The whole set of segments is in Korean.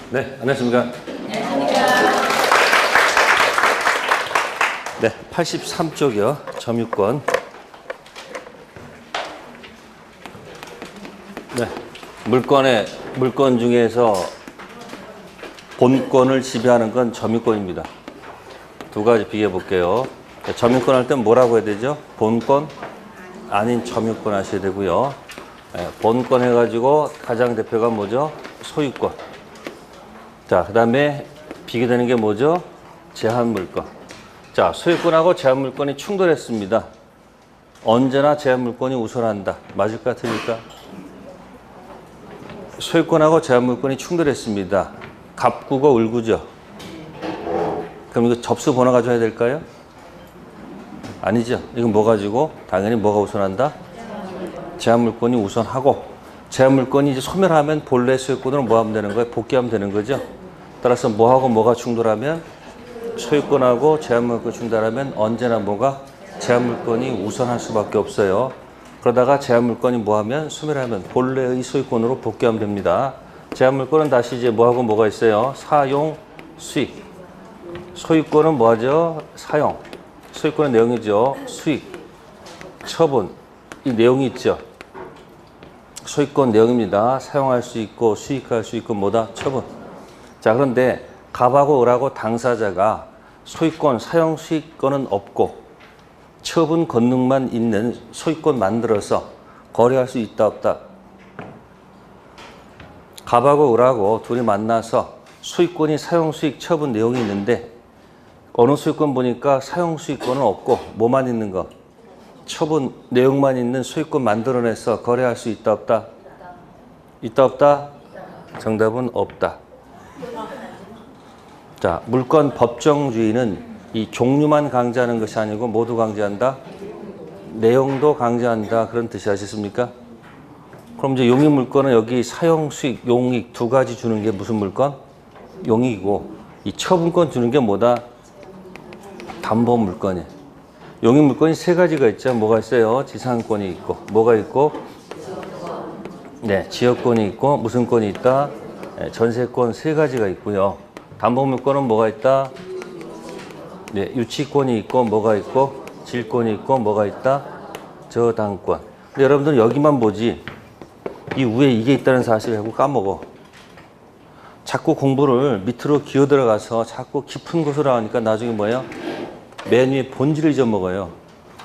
네, 안녕하십니까. 네, 83쪽이요. 점유권. 네, 물건 중에서 본권을 지배하는 건 점유권입니다. 두 가지 비교해 볼게요. 점유권 할 땐 뭐라고 해야 되죠? 본권 아닌 점유권 하셔야 되고요. 본권 해가지고 가장 대표가 뭐죠? 소유권. 자, 그 다음에 비교되는 게 뭐죠? 제한물권. 자, 소유권하고 제한물권이 충돌했습니다. 언제나 제한물권이 우선한다. 맞을까 틀릴까? 소유권하고 제한물권이 충돌했습니다. 갑구고 을구죠. 그럼 이거 접수 번호 가져야 될까요? 아니죠. 이건 뭐 가지고? 당연히 뭐가 우선한다? 제한물권이 우선하고, 제한물권이 이제 소멸하면 본래 소유권으로 뭐 하면 되는 거예요? 복귀하면 되는 거죠. 따라서 뭐하고 뭐가 충돌하면, 소유권하고 제한물권이 충돌하면 언제나 뭐가? 제한물권이 우선할 수밖에 없어요. 그러다가 제한물권이 뭐하면? 소멸하면 본래의 소유권으로 복귀하면 됩니다. 제한물권은 다시 이제 뭐하고 뭐가 있어요? 사용, 수익. 소유권은 뭐하죠? 사용. 소유권의 내용이죠. 수익, 처분. 이 내용이 있죠. 소유권 내용입니다. 사용할 수 있고 수익할 수 있고 뭐다? 처분. 자, 그런데 갑하고 을하고 당사자가 소유권, 사용, 수익권은 없고 처분 권능만 있는 소유권 만들어서 거래할 수 있다 없다? 갑하고 을하고 둘이 만나서 소유권이 사용, 수익, 처분 내용이 있는데 어느 소유권 보니까 사용, 수익권은 없고 뭐만 있는 거? 처분 내용만 있는 소유권 만들어내서 거래할 수 있다 없다? 있다 없다? 정답은 없다. 자, 물권 법정주의는 이 종류만 강제하는 것이 아니고 모두 강제한다? 내용도 강제한다. 그런 뜻이 아시겠습니까? 그럼 이제 용익물권은 여기 사용, 수익, 용익 두 가지 주는 게 무슨 물권? 용익이고, 이 처분권 주는 게 뭐다? 담보물권이에요. 용익물권이 세 가지가 있죠. 뭐가 있어요? 지상권이 있고, 뭐가 있고? 네, 지역권이 있고, 무슨 권이 있다? 네, 전세권 세 가지가 있고요. 담보물권은 뭐가 있다? 네, 유치권이 있고, 뭐가 있고? 질권이 있고, 뭐가 있다? 저당권. 근데 여러분들은 여기만 보지, 이 위에 이게 있다는 사실을 자꾸 까먹어. 자꾸 공부를 밑으로 기어 들어가서 자꾸 깊은 곳으로 하니까 나중에 뭐예요? 맨 위에 본질을 잊어먹어요.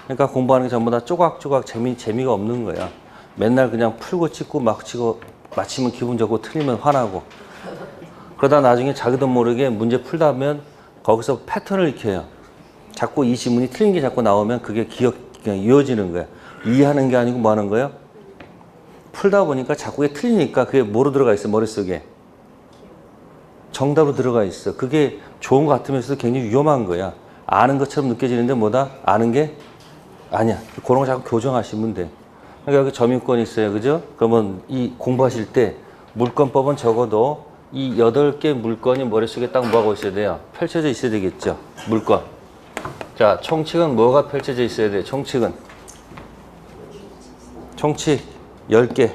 그러니까 공부하는 게 전부 다 조각조각 재미가 없는 거야. 맨날 그냥 풀고 찍고 막 치고 맞히면 기분 좋고 틀리면 화나고. 그러다 나중에 자기도 모르게 문제 풀다 하면 거기서 패턴을 익혀요. 자꾸 이 지문이 틀린 게 자꾸 나오면 그게 그냥 이어지는 거야. 이해하는 게 아니고 뭐 하는 거예요? 풀다 보니까 자꾸 그게 틀리니까 그게 뭐로 들어가 있어, 머릿속에? 정답으로 들어가 있어. 그게 좋은 것 같으면서도 굉장히 위험한 거야. 아는 것처럼 느껴지는데 뭐다? 아는 게 아니야. 그런 거 자꾸 교정하시면 돼. 그러니까 여기 점유권이 있어요. 그죠? 그러면 이 공부하실 때 물권법은 적어도 이 8개 물건이 머릿속에 딱 뭐하고 있어야 돼요? 펼쳐져 있어야 되겠죠. 물건. 자, 총칙은 뭐가 펼쳐져 있어야 돼요? 총칙은. 총칙 10개.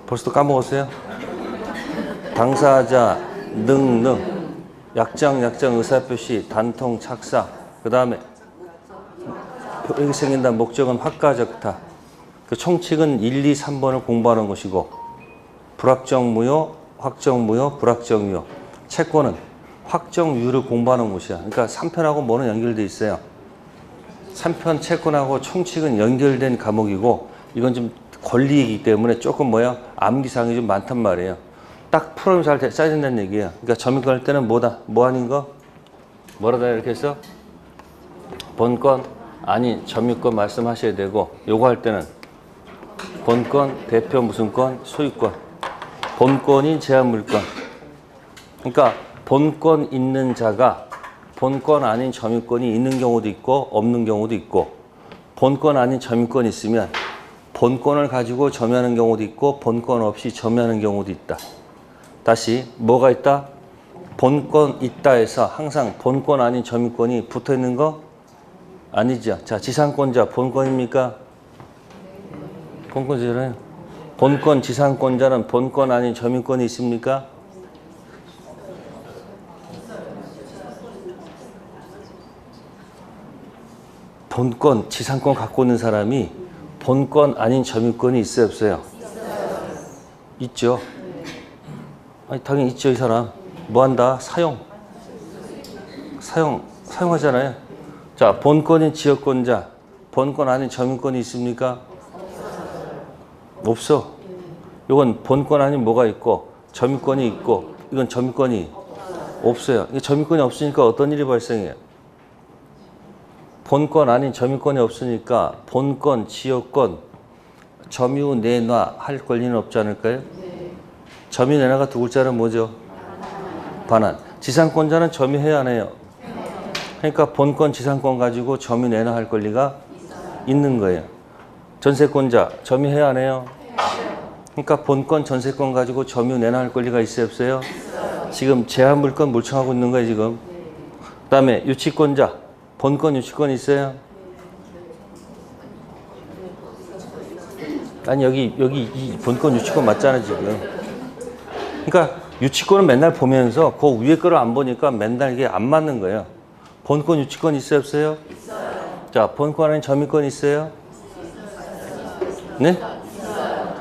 벌써 또 까먹었어요? 당사자, 능능. 약정, 의사표시, 단통, 착사. 그 다음에 이렇게 생긴다. 목적은 확가적타. 그 총칙은 1, 2, 3번을 공부하는 것이고, 불확정무효, 확정무효, 불확정유효. 채권은 확정유효를 공부하는 것이야. 그러니까 3편하고 뭐는 연결돼 있어요. 3편 채권하고 총칙은 연결된 과목이고, 이건 좀 권리이기 때문에 조금 뭐야? 암기사항이 좀 많단 말이에요. 딱 풀어면 잘 짜야 된다는 얘기예요. 그러니까 점유권 할 때는 뭐다? 뭐 아닌 거? 뭐라다 이렇게 해서? 본권 아닌 점유권 말씀하셔야 되고, 요거 할 때는 본권, 대표 무슨 권? 소유권. 본권인 제한물권. 그러니까 본권 있는 자가 본권 아닌 점유권이 있는 경우도 있고 없는 경우도 있고, 본권 아닌 점유권이 있으면 본권을 가지고 점유하는 경우도 있고 본권 없이 점유하는 경우도 있다. 다시 뭐가 있다? 본권 있다 해서 항상 본권 아닌 점유권이 붙어 있는 거 아니죠. 자, 지상권자 본권입니까? 본권자는 본권 지상권자는 본권 아닌 점유권이 있습니까? 본권 지상권 갖고 있는 사람이 본권 아닌 점유권이 있어요, 없어요? 있죠. 아니, 당연히 있죠. 이 사람 뭐 한다? 사용하잖아요. 자, 본권인 지역권자, 본권 아닌 점유권이 있습니까? 없어. 이건 본권 아닌 뭐가 있고 점유권이 있고, 이건 점유권이 없어요. 이게 점유권이 없으니까 어떤 일이 발생해요? 본권 아닌 점유권이 없으니까 본권, 지역권, 점유 내놔 할 권리는 없지 않을까요? 점유 내놔가 두 글자는 뭐죠? 반환. 지상권자는 점유해야 안 해요? 그러니까 본권, 지상권 가지고 점유 내놔 할 권리가 있는 거예요. 전세권자 점유해야 안 해요? 그러니까 본권, 전세권 가지고 점유 내놔 할 권리가 있어요, 없어요? 지금 제한물권 물청하고 있는 거예요, 지금. 그 다음에 유치권자, 본권, 유치권 있어요? 아니, 여기 이 본권, 유치권 맞잖아, 지금. 그러니까 유치권은 맨날 보면서 그 위에 거를 안 보니까 맨날 이게 안 맞는 거예요. 본권, 유치권 있어요, 없어요? 자, 본권 아닌 점유권 있어요? 네?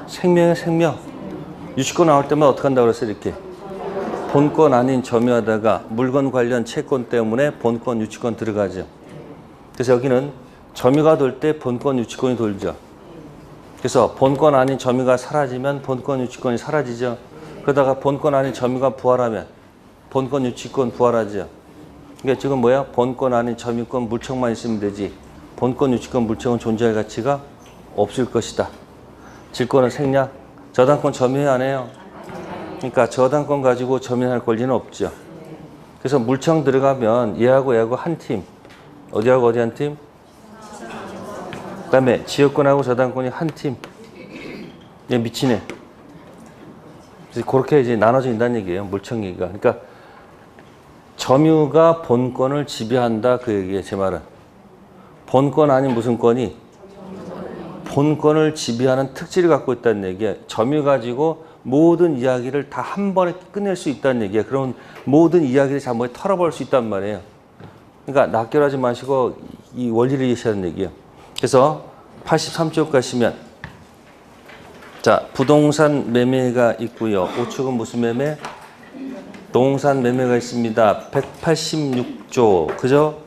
생명이에요, 생명. 유치권 나올 때만 어떻게 한다고 그랬어요, 이렇게. 본권 아닌 점유하다가 물건 관련 채권 때문에 본권, 유치권 들어가죠. 그래서 여기는 점유가 돌 때 본권, 유치권이 돌죠. 그래서 본권 아닌 점유가 사라지면 본권, 유치권이 사라지죠. 그러다가 본권 아닌 점유가 부활하면 본권, 유치권 부활하죠. 그러니까 지금 뭐야? 본권 아닌 점유권 물청만 있으면 되지. 본권, 유치권 물청은 존재할 가치가 없을 것이다. 질권은 생략. 저당권 점유해 안 해요? 그러니까 저당권 가지고 점유할 권리는 없죠. 그래서 물청 들어가면 얘하고 한 팀. 어디하고 어디 한 팀? 그 다음에 지역권하고 저당권이 한 팀. 얘 미치네. 그래서 그렇게 이제 나눠진다는 얘기예요. 물청 얘기가. 그러니까 점유가 본권을 지배한다, 그 얘기예요. 제 말은. 본권 아닌 무슨 권이? 본권을 지배하는 특질을 갖고 있다는 얘기예요. 점유 가지고 모든 이야기를 다 한 번에 끝낼 수 있다는 얘기예요. 그럼 모든 이야기를 한번에 털어버릴 수 있단 말이에요. 그러니까 낚여하지 마시고 이 원리를 이해하는 얘기예요. 그래서 83쪽 가시면, 자, 부동산 매매가 있고요. 우측은 무슨 매매? 동산 매매가 있습니다. 186조, 그죠?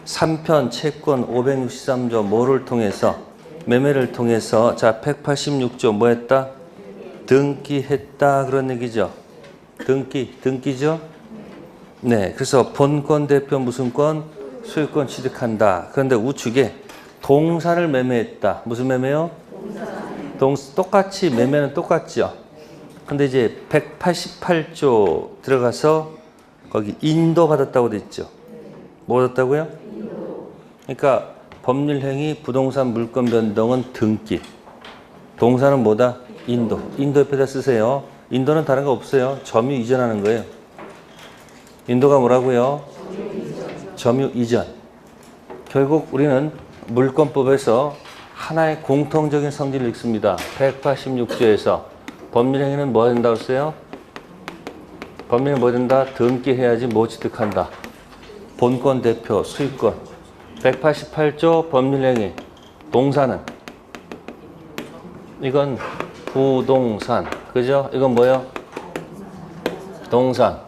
3편 채권 563조 뭐를 통해서? 매매를 통해서. 자, 186조 뭐 했다? 등기했다, 그런 얘기죠. 등기죠? 네, 그래서 본권 대표 무슨 권? 소유권 취득한다. 그런데 우측에 동산을 매매했다. 무슨 매매요? 똑같이 매매는 똑같죠. 근데 이제 188조 들어가서 거기 인도 받았다고 돼 있죠. 뭐 받았다고요? 그러니까 법률행위 부동산 물권 변동은 등기. 동산은 뭐다? 인도. 인도 옆에다 쓰세요. 인도는 다른 거 없어요. 점유 이전하는 거예요. 인도가 뭐라고요? 점유 이전. 결국 우리는 물권법에서 하나의 공통적인 성질을 읽습니다. 186조에서 법률행위는 뭐 된다고 했어요? 법률행위 뭐 된다? 등기해야지 뭐 취득한다? 본권 대표 소유권. 188조 법률행위. 동산은? 이건 부동산. 그죠? 이건 뭐예요? 동산.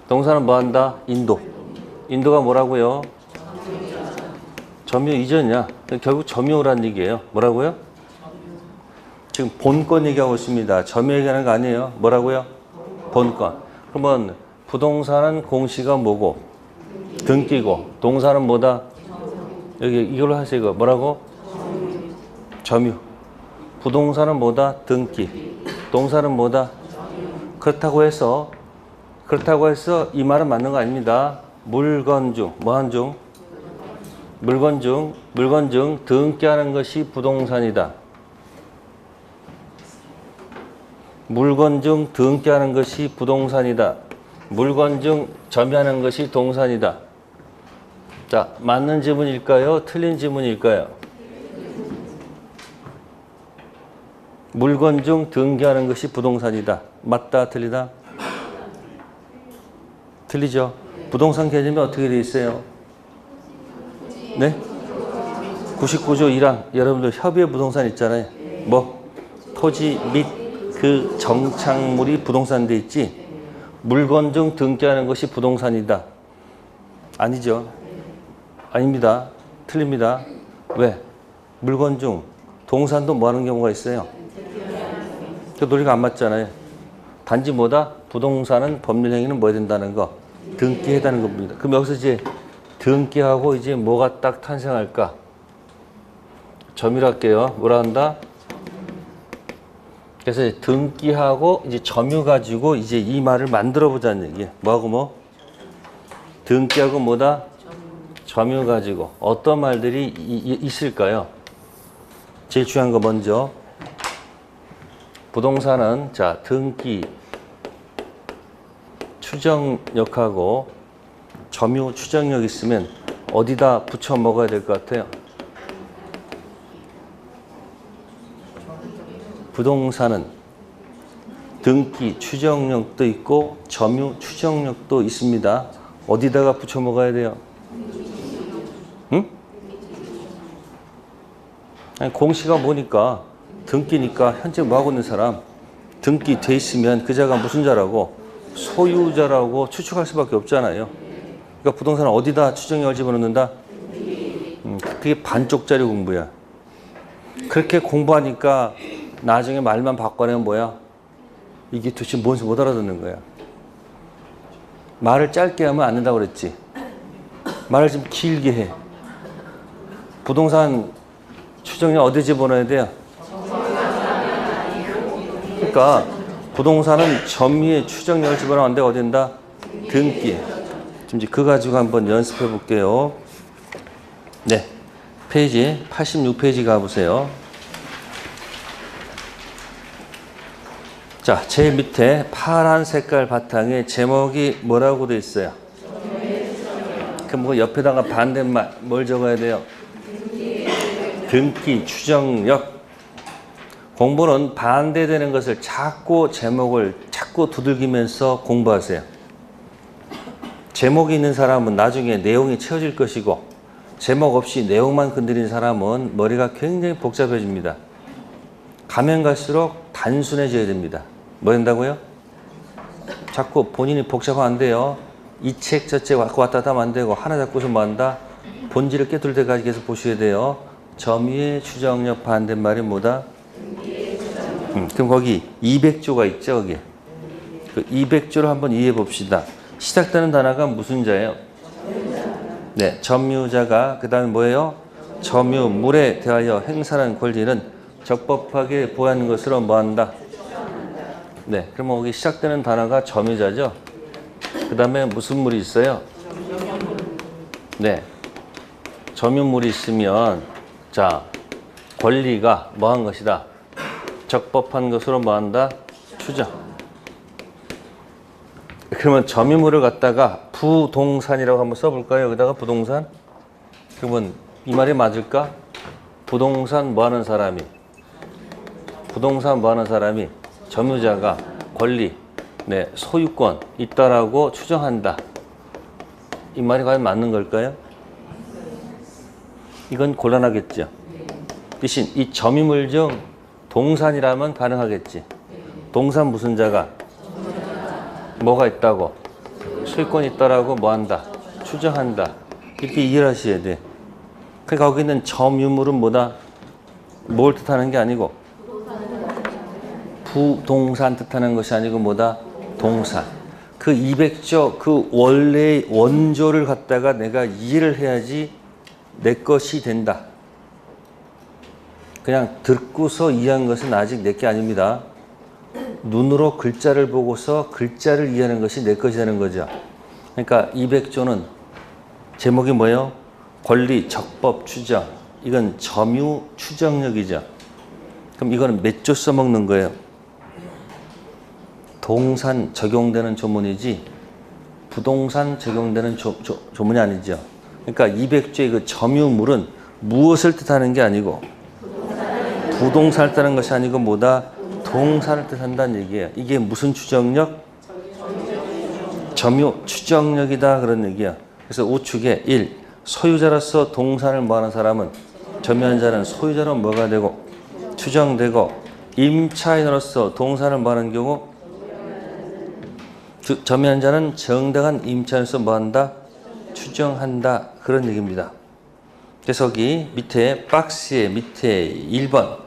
동산은 뭐 한다? 인도. 인도가 뭐라고요? 점유 이전이야. 결국 점유란 얘기예요. 뭐라고요? 지금 본권 얘기하고 있습니다. 점유 얘기하는 거 아니에요. 뭐라고요? 본권. 그러면 부동산은 공시가 뭐고? 등기고. 동산은 뭐다? 여기 이걸로 하세요. 이거 뭐라고? 점유. 부동산은 뭐다? 등기. 동산은 뭐다? 그렇다고 해서 이 말은 맞는 거 아닙니다. 물건 중, 뭐 한 중? 물건 중 등기하는 것이 부동산이다. 물건 중 등기하는 것이 부동산이다. 물건 중 점유하는 것이 동산이다. 자, 맞는 지문일까요? 틀린 지문일까요? 물건 중 등기하는 것이 부동산이다. 맞다, 틀리다? 틀리죠? 부동산 개념이 어떻게 되어 있어요? 네? 99조 1항 여러분들 협의의 부동산 있잖아요. 뭐? 토지 및 그 정착물이 부동산 돼 있지? 물건 중 등기하는 것이 부동산이다. 아니죠? 아닙니다. 틀립니다. 왜? 물건 중 동산도 뭐 하는 경우가 있어요? 그 논리가 안 맞잖아요. 단지 뭐다? 부동산은 법률 행위는 뭐 해야 된다는 거? 등기해야 되는 겁니다. 그럼 여기서 이제 등기하고 이제 뭐가 딱 탄생할까? 점유를 할게요. 뭐라 한다? 그래서 등기하고 이제 점유 가지고 이제 이 말을 만들어 보자는 얘기예요. 뭐하고 뭐? 등기하고 뭐다? 점유 가지고 어떤 말들이 있을까요? 제일 중요한 거 먼저. 부동산은 자, 등기 추정력하고 점유 추정력 있으면 어디다 붙여 먹어야 될 것 같아요? 부동산은 등기 추정력도 있고 점유 추정력도 있습니다. 어디다가 붙여 먹어야 돼요? 응? 아니, 공시가 뭐니까 등기니까 현재 뭐 하고 있는 사람 등기 돼 있으면 그 자가 무슨 자라고 소유자라고 추측할 수밖에 없잖아요. 그러니까 부동산은 어디다 추정력을 집어넣는다? 그게 반쪽짜리 공부야. 그렇게 공부하니까 나중에 말만 바꿔내면 뭐야? 이게 도대체 뭔지 못 알아듣는 거야. 말을 짧게 하면 안 된다고 그랬지. 말을 좀 길게 해. 부동산 추정력 어디 집어넣어야 돼요? 그러니까 부동산은 점유의 추정력을 집어넣는데 어딘다? 등기. 지금 이제 그거 가지고 한번 연습해 볼게요. 네, 페이지 86페이지 가보세요. 자, 제일 밑에 파란 색깔 바탕에 제목이 뭐라고 돼 있어요? 그럼 뭐 옆에다가 반대말 뭘 적어야 돼요? 등기, 추정력. 공부는 반대되는 것을 자꾸 제목을 자꾸 두들기면서 공부하세요. 제목이 있는 사람은 나중에 내용이 채워질 것이고 제목 없이 내용만 건드린 사람은 머리가 굉장히 복잡해집니다. 가면 갈수록 단순해져야 됩니다. 뭐 된다고요? 자꾸 본인이 복잡하면 안 돼요. 이 책 저 책 왔다 갔다 하면 안 되고 하나 잡고서 뭐 한다? 본질을 깨뚫을 때까지 계속 보셔야 돼요. 점유의 추정력 반대말이 뭐다? 그럼 거기 200조가 있죠, 거기. 그 200조를 한번 이해해 봅시다. 시작되는 단어가 무슨 자예요? 네, 점유자가 그 다음에 뭐예요? 점유물에 대하여 행사하는 권리는 적법하게 보호하는 것으로 뭐 한다? 네, 그러면 여기 시작되는 단어가 점유자죠. 그 다음에 무슨 물이 있어요? 네, 점유물이 있으면 자, 권리가 뭐 한 것이다? 적법한 것으로 뭐 한다? 추정. 그러면 점유물을 갖다가 부동산이라고 한번 써볼까요? 여기다가 부동산? 그러면 이 말이 맞을까? 부동산 뭐 하는 사람이? 부동산 뭐 하는 사람이? 점유자가 권리, 네, 소유권 있다라고 추정한다. 이 말이 과연 맞는 걸까요? 이건 곤란하겠죠. 대신 이 점유물 중 동산이라면 가능하겠지. 동산 무슨 자가? 뭐가 있다고? 소유권이 있다라고 뭐 한다? 추정한다. 이렇게 이해를 하셔야 돼. 그러니까 거기 있는 점유물은 뭐다? 뭘 뜻하는 게 아니고 부동산 뜻하는 것이 아니고 뭐다? 동산. 그 200조 그 원래의 원조를 갖다가 내가 이해를 해야지 내 것이 된다. 그냥 듣고서 이해한 것은 아직 내 게 아닙니다. 눈으로 글자를 보고서 글자를 이해하는 것이 내 것이 되는 거죠. 그러니까 200조는 제목이 뭐예요? 권리, 적법, 추정. 이건 점유, 추정력이죠. 그럼 이거는 몇 조 써먹는 거예요? 동산 적용되는 조문이지 부동산 적용되는 조문이 아니죠. 그러니까 200조의 그 점유물은 무엇을 뜻하는 게 아니고 부동산을 뜻하는 것이 아니고 뭐다? 동사를 뜻한다는 얘기예요. 이게 무슨 추정력? 점유 추정력이다 그런 얘기야. 그래서 우측에 1. 소유자로서 동산을 뭐하는 사람은 점유한 자는 소유자로 뭐가 되고 추정되고 임차인으로서 동산을 뭐하는 경우 점유한 자는 정당한 임차인으로서 뭐한다? 추정한다 그런 얘기입니다. 그래서 여기 밑에 박스의 밑에 1번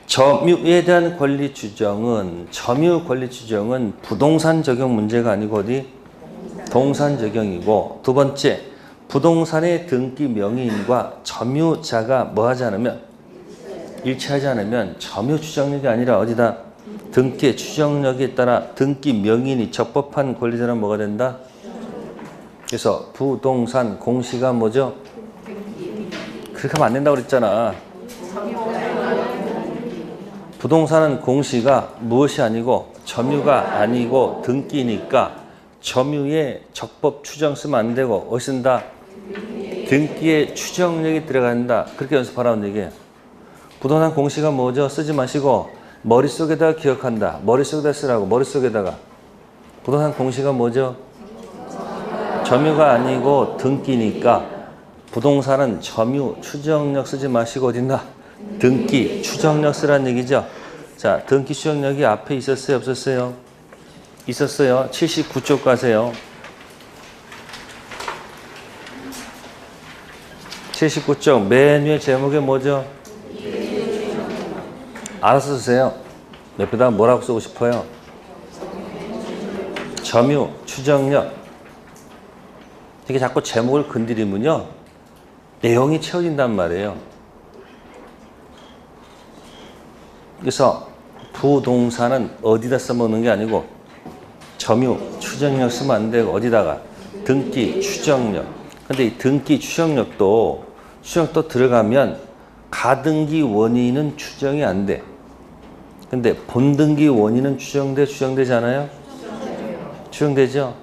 점유에 대한 권리 추정은 점유 권리 추정은 부동산 적용 문제가 아니고 어디? 동산 적용이고 두 번째 부동산의 등기 명의인과 점유자가 뭐하지 않으면 일치하지 않으면 점유 추정력이 아니라 어디다? 등기의 추정력에 따라 등기 명의인이 적법한 권리자는 뭐가 된다? 그래서 부동산 공시가 뭐죠? 그렇게 하면 안 된다고 그랬잖아. 부동산은 공시가 무엇이 아니고 점유가 아니고 등기니까 점유에 적법 추정 쓰면 안 되고 어디 쓴다? 등기에 추정력이 들어간다. 그렇게 연습하라는 얘기예요. 부동산 공시가 뭐죠? 쓰지 마시고 머릿속에다가 기억한다. 머릿속에다 쓰라고. 머릿속에다가. 부동산 공시가 뭐죠? 점유가 아니고 등기니까 부동산은 점유 추정력 쓰지 마시고 어딘가 등기 추정력 쓰라는 얘기죠. 자, 등기 추정력이 앞에 있었어요? 없었어요? 있었어요. 79쪽 가세요. 79쪽 맨 위에 제목이 뭐죠? 알아서 쓰세요. 옆에다 뭐라고 쓰고 싶어요? 점유 추정력. 이게 자꾸 제목을 건드리면요 내용이 채워진단 말이에요. 그래서 부동산은 어디다 써먹는 게 아니고 점유 추정력 쓰면 안 되고 어디다가 등기 추정력. 근데 이 등기 추정력도 들어가면 가등기 원인은 추정이 안 돼. 근데 본등기 원인은 추정되잖아요? 추정되죠?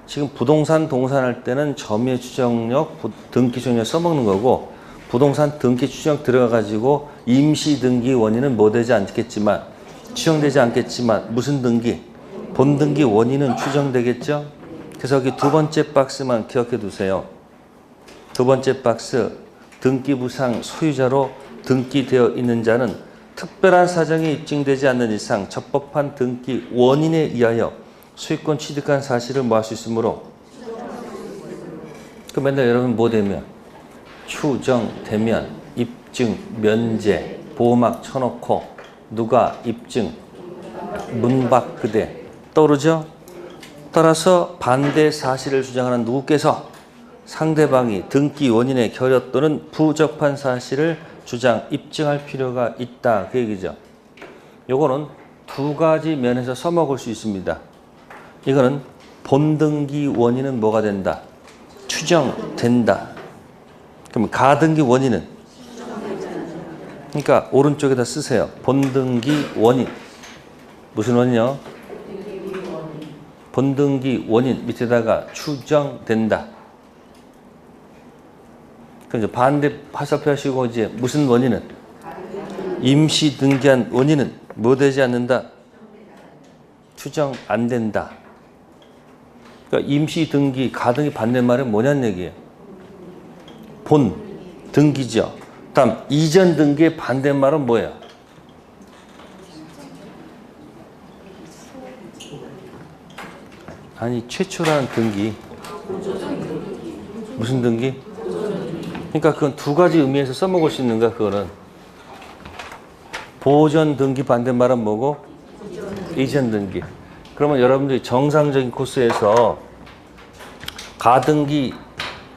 지금 부동산 동산할 때는 점유 추정력, 등기 추정력 써먹는 거고 부동산 등기 추정 들어가가지고 임시 등기 원인은 뭐 되지 않겠지만 추정되지 않겠지만 무슨 등기? 본등기 원인은 추정되겠죠? 그래서 여기 두 번째 박스만 기억해 두세요. 두 번째 박스 등기부상 소유자로 등기되어 있는 자는 특별한 사정이 입증되지 않는 이상 적법한 등기 원인에 의하여 소유권 취득한 사실을 뭐 할 수 있으므로 그 맨날 여러분 뭐 되면 추정되면 입증 면제 보호막 쳐놓고 누가 입증 문박 그대 떠오르죠? 따라서 반대 사실을 주장하는 누구께서 상대방이 등기 원인의 결여 또는 부적합한 사실을 주장 입증할 필요가 있다 그 얘기죠. 요거는 두 가지 면에서 써먹을 수 있습니다. 이거는 본등기 원인은 뭐가 된다? 추정된다. 그럼 가등기 원인은? 그러니까 오른쪽에다 쓰세요. 본등기 원인. 무슨 원인이요? 본등기 원인 밑에다가 추정된다. 그럼 이제 반대 화살표하시고 이제 무슨 원인은? 임시 등기한 원인은 뭐 되지 않는다? 추정 안 된다. 그러니까 임시 등기, 가등기 반대말은 뭐냐는 얘기예요. 본 등기죠. 다음 이전 등기의 반대말은 뭐예요? 아니 최초라는 등기. 무슨 등기? 그러니까 그건 두 가지 의미에서 써먹을 수 있는 거야. 그거는 보전 등기 반대말은 뭐고? 이전 등기. 그러면 여러분들이 정상적인 코스에서 가등기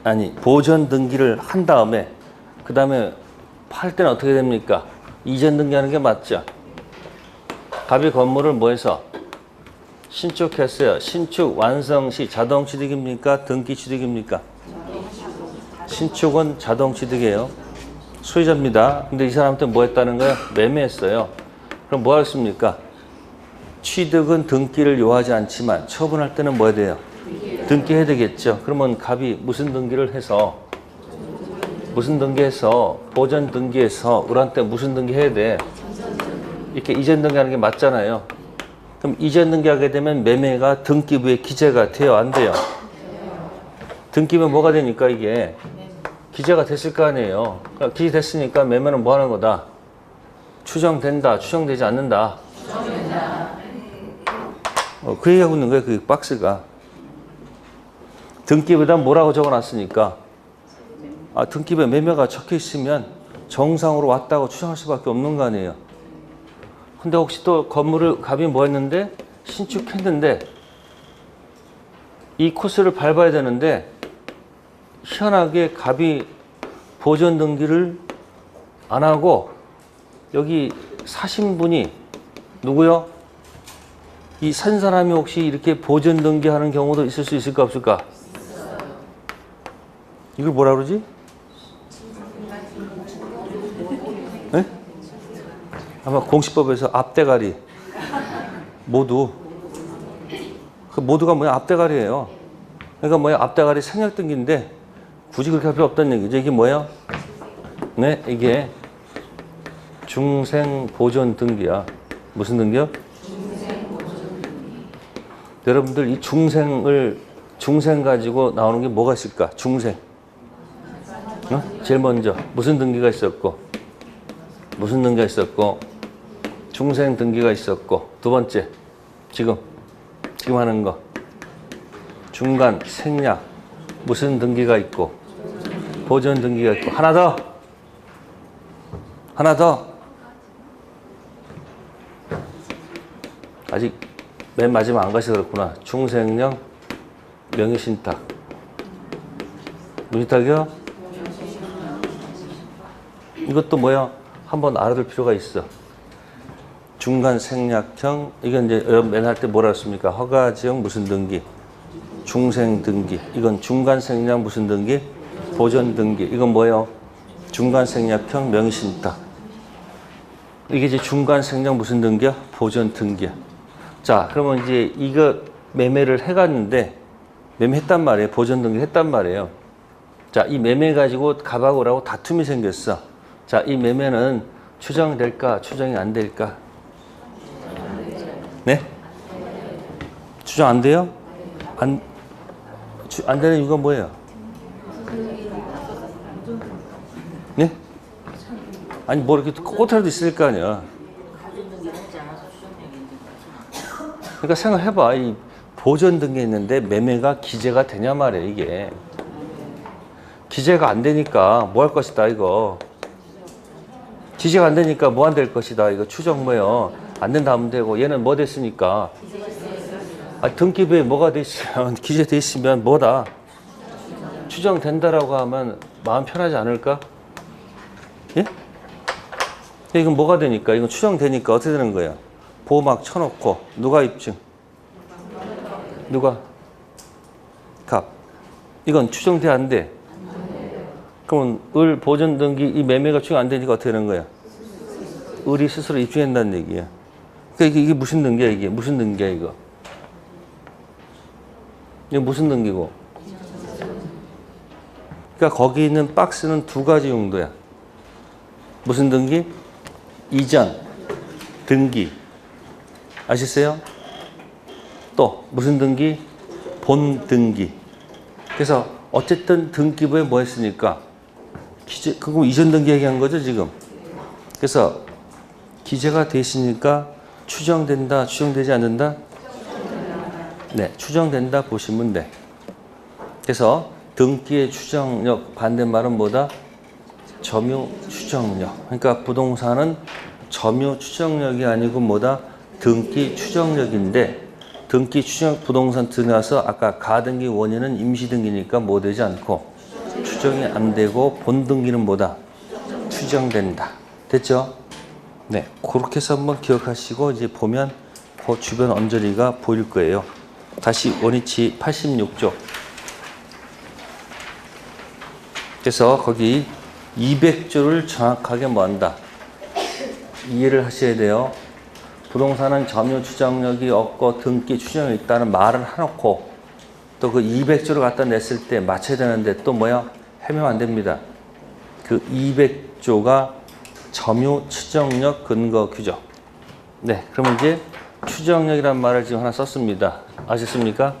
아니 보전 등기를 한 다음에 그 다음에 팔 때는 어떻게 됩니까? 이전 등기하는 게 맞죠? 갑이 건물을 뭐 해서? 신축했어요. 신축 완성 시 자동 취득입니까? 등기 취득입니까? 신축은 자동 취득이에요. 소유자입니다. 근데 이 사람한테 뭐 했다는 거야? 매매했어요. 그럼 뭐 하겠습니까? 취득은 등기를 요하지 않지만 처분할 때는 뭐 해야 돼요? 등기해야 되겠죠. 그러면 갑이 무슨 등기를 해서 무슨 등기해서 보전 등기해서 을한테 무슨 등기 해야 돼? 이렇게 이전 등기하는 게 맞잖아요. 그럼 이전 등기하게 되면 매매가 등기부에 기재가 돼요, 안 돼요? 등기부에 뭐가 되니까 이게 기재가 됐을 거 아니에요. 그러니까 기재됐으니까 매매는 뭐 하는 거다? 추정된다, 추정되지 않는다. 그 얘기하고 있는 거예요, 그 박스가. 등기부에다 뭐라고 적어놨으니까 등기부에 매매가 적혀 있으면 정상으로 왔다고 추정할 수밖에 없는 거 아니에요. 근데 혹시 또 건물을 갑이 뭐 했는데 신축했는데 이 코스를 밟아야 되는데 희한하게 갑이 보전 등기를 안 하고 여기 사신 분이 누구요? 이 산 사람이 혹시 이렇게 보전 등기하는 경우도 있을 수 있을까 없을까? 이걸 뭐라 그러지? 네? 아마 공시법에서 앞대가리 모두 그 모두가 뭐야? 앞대가리예요. 그러니까 뭐야? 앞대가리 생략등기인데 굳이 그렇게 할 필요 없다는 얘기죠. 이게 뭐야? 네, 이게 중생보존등기야. 무슨 등기요? 여러분들 이 중생 가지고 나오는 게 뭐가 있을까? 중생. 제일 먼저 무슨 등기가 있었고, 무슨 등기가 있었고, 중생 등기가 있었고, 두 번째 지금 하는 거 중간 생략 무슨 등기가 있고, 보존 등기가 있고, 하나 더 아직 맨 마지막 안 가셔서 그렇구나. 중생령 명의신탁. 문신탁이요? 이것도 뭐야? 한번 알아둘 필요가 있어. 중간 생략형, 이건 이제 맨 할 때 뭐라 했습니까? 허가지역 무슨 등기, 중생 등기. 이건 중간 생략 무슨 등기, 보전 등기. 이건 뭐예요? 중간 생략형 명의신탁. 이게 이제 중간 생략 무슨 등기야? 보전 등기야. 자, 그러면 이제 이거 매매를 해갔는데, 매매했단 말이에요. 보전 등기 했단 말이에요. 자, 이 매매 가지고 갑하고라고 다툼이 생겼어. 자, 이 매매는 추정될까, 추정이 안 될까? 네? 추정 안 돼요? 안 되는 이유가 뭐예요? 네? 아니, 뭐 이렇게 꼬투리도 있을 거 아니야. 그러니까 생각해봐. 이 보전 등기 있는데 매매가 기재가 되냐 말이야, 이게. 기재가 안 되니까 뭐 할 것이다, 이거. 기재가 안 되니까 뭐 안 될 것이다, 이거. 추정 뭐예요? 안 된다 하면 되고, 얘는 뭐 됐으니까. 등기부에 뭐가 돼 있으면, 기재돼 있으면 뭐다? 추정된다라고 하면 마음 편하지 않을까? 예? 이건 뭐가 되니까, 이건 추정되니까 어떻게 되는 거야? 보호막 쳐놓고, 누가 입증? 누가? 갑. 이건 추정돼, 안 돼? 그러면 을 보전 등기 이 매매가 추정 안 되니까 어떻게 되는 거야? 을이 스스로 입증한다는 얘기야. 그러니까 이게 무슨 등기야, 이게? 무슨 등기야, 이거? 이게 무슨 등기고? 그러니까 거기 있는 박스는 두 가지 용도야. 무슨 등기? 이전 등기. 아시겠어요? 또 무슨 등기? 본 등기. 그래서 어쨌든 등기부에 뭐 했으니까 기재, 그거 이전 등기 얘기한 거죠, 지금. 그래서 기재가 되시니까 추정된다, 추정되지 않는다? 네, 추정된다 보시면 돼. 그래서 등기의 추정력, 반대말은 뭐다? 점유 추정력. 그러니까 부동산은 점유 추정력이 아니고 뭐다? 등기 추정력인데, 등기 추정 부동산 들어가서 아까 가등기 원인은 임시등기니까 뭐 되지 않고 추정이 안 되고, 본등기는 뭐다? 추정된다. 됐죠? 네, 그렇게 해서 한번 기억하시고 이제 보면 그 주변 언저리가 보일 거예요. 다시 원위치 86쪽. 그래서 거기 200조를 정확하게 뭐 한다? 이해를 하셔야 돼요. 부동산은 점유 추정력이 없고 등기 추정이 있다는 말을 해놓고 또 그 200조를 갖다 냈을 때 맞춰야 되는데 또 뭐야? 해명 안 됩니다. 그 200조가 점유 추정력 근거 규정. 네, 그러면 이제 추정력이란 말을 지금 하나 썼습니다. 아셨습니까?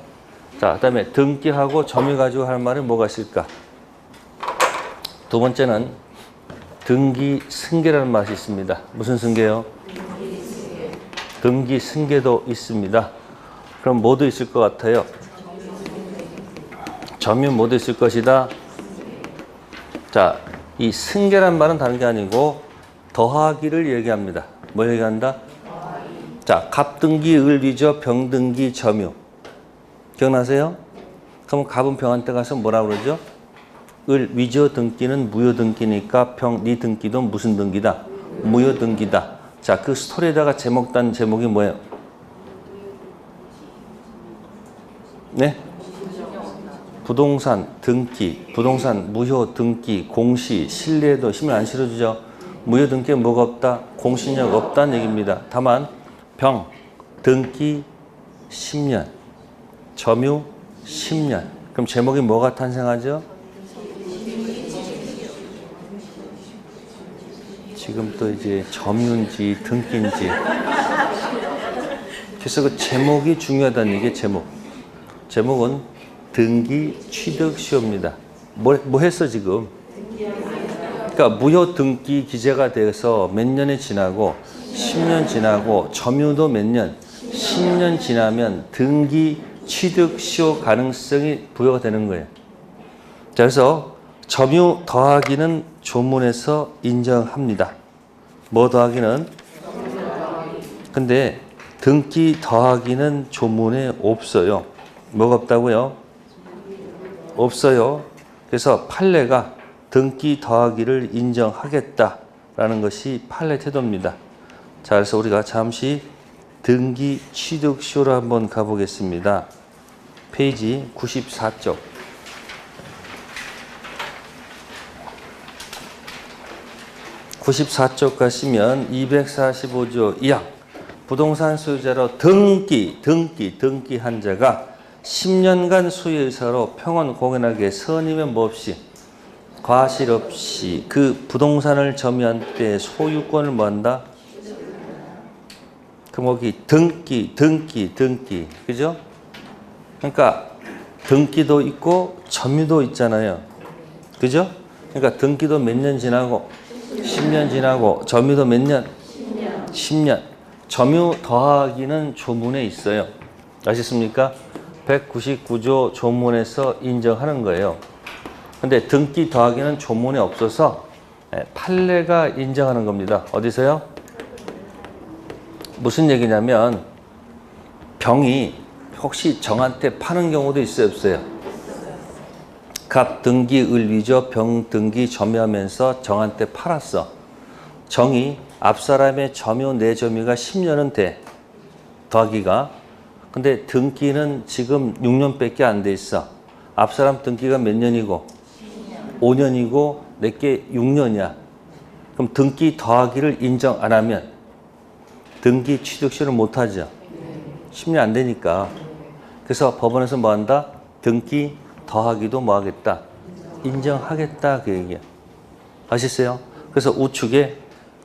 자, 그 다음에 등기하고 점유 가지고 할 말은 뭐가 있을까? 두 번째는 등기 승계라는 맛이 있습니다. 무슨 승계요? 등기 승계도 있습니다. 그럼 뭐도 있을 것 같아요? 점유 뭐도 있을 것이다. 자, 이 승계란 말은 다른 게 아니고 더하기를 얘기합니다. 뭐 얘기한다? 자, 갑등기, 을위조, 병등기, 점유. 기억나세요? 그럼 갑은 병한테 가서 뭐라고 그러죠? 을위조 등기는 무효 등기니까 병, 네 등기도 무슨 등기다? 무효 등기다. 자, 그 스토리에다가 제목 단 제목이 뭐예요? 네? 부동산 등기, 부동산 무효 등기, 공시, 신뢰도 힘을 안 실어주죠. 무효 등기에 뭐가 없다? 공신력 없다는 얘기입니다. 다만 병, 등기 10년, 점유 10년. 그럼 제목이 뭐가 탄생하죠? 지금 또 이제 점유인지 등기인지. 그래서 그 제목이 중요하다는 얘기예요. 제목. 제목은 등기 취득 시효입니다. 뭐 했어 지금? 그러니까 무효 등기 기재가 돼서 몇 년이 지나고 10년 지나고 점유도 몇 년? 10년 지나면 등기 취득 시효 가능성이 부여가 되는 거예요. 자, 그래서 점유 더하기는 조문에서 인정합니다. 뭐 더하기는? 근데 등기 더하기는 조문에 없어요. 뭐가 없다고요? 없어요. 그래서 판례가 등기 더하기를 인정하겠다라는 것이 판례 태도입니다. 자, 그래서 우리가 잠시 등기 취득 시효로 한번 가보겠습니다. 페이지 94쪽. 94쪽 가시면 245조 2항 부동산 소유자로 등기한 자가 10년간 소유의사로 평온 공연하게 선임의 뭐 없이 과실 없이 그 부동산을 점유한 때 소유권을 뭐 한다? 그럼 여기 등기 그죠? 그러니까 등기도 있고 점유도 있잖아요. 그죠? 그러니까 등기도 몇 년 지나고 10년 지나고 점유도 몇 년? 10년. 점유 더하기는 조문에 있어요. 아셨습니까? 199조 조문에서 인정하는 거예요. 근데 등기 더하기는 조문에 없어서 판례가 인정하는 겁니다. 어디서요? 무슨 얘기냐면 병이 혹시 정한테 파는 경우도 있어요, 없어요? 갑 등기 을위조 병 등기 점유하면서 정한테 팔았어. 정이 앞사람의 점유 내 점유가 10년은 돼. 더하기가. 근데 등기는 지금 6년밖에 안 돼 있어. 앞사람 등기가 몇 년이고? 5년이고 내게 6년이야. 그럼 등기 더하기를 인정 안 하면 등기 취득시효를 못 하죠. 10년 안 되니까. 그래서 법원에서 뭐 한다? 등기 더하기도 뭐 하겠다? 인정하겠다 그 얘기야. 아시겠어요? 그래서 우측에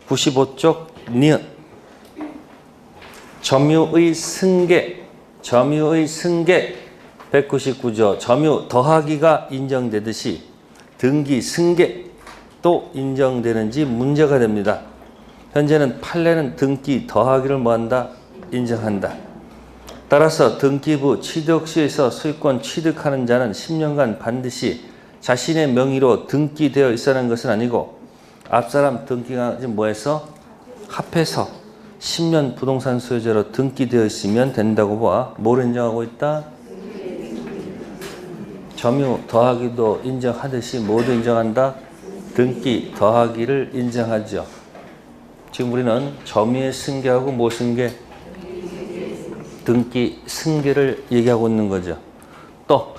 95쪽 니은 점유의 승계 199조 점유 더하기가 인정되듯이 등기 승계도 인정되는지 문제가 됩니다. 현재는 판례는 등기 더하기를 뭐한다? 인정한다. 따라서 등기부 취득시에서 소유권 취득하는 자는 10년간 반드시 자신의 명의로 등기되어 있어야 하는 것은 아니고 앞사람 등기가 뭐해서 합해서 10년 부동산 소유자로 등기되어 있으면 된다고 봐. 뭘 인정하고 있다? 점유 더하기도 인정하듯이 모두 인정한다? 등기 더하기를 인정하죠. 지금 우리는 점유의 승계하고 뭐 승계? 등기 승계를 얘기하고 있는 거죠. 또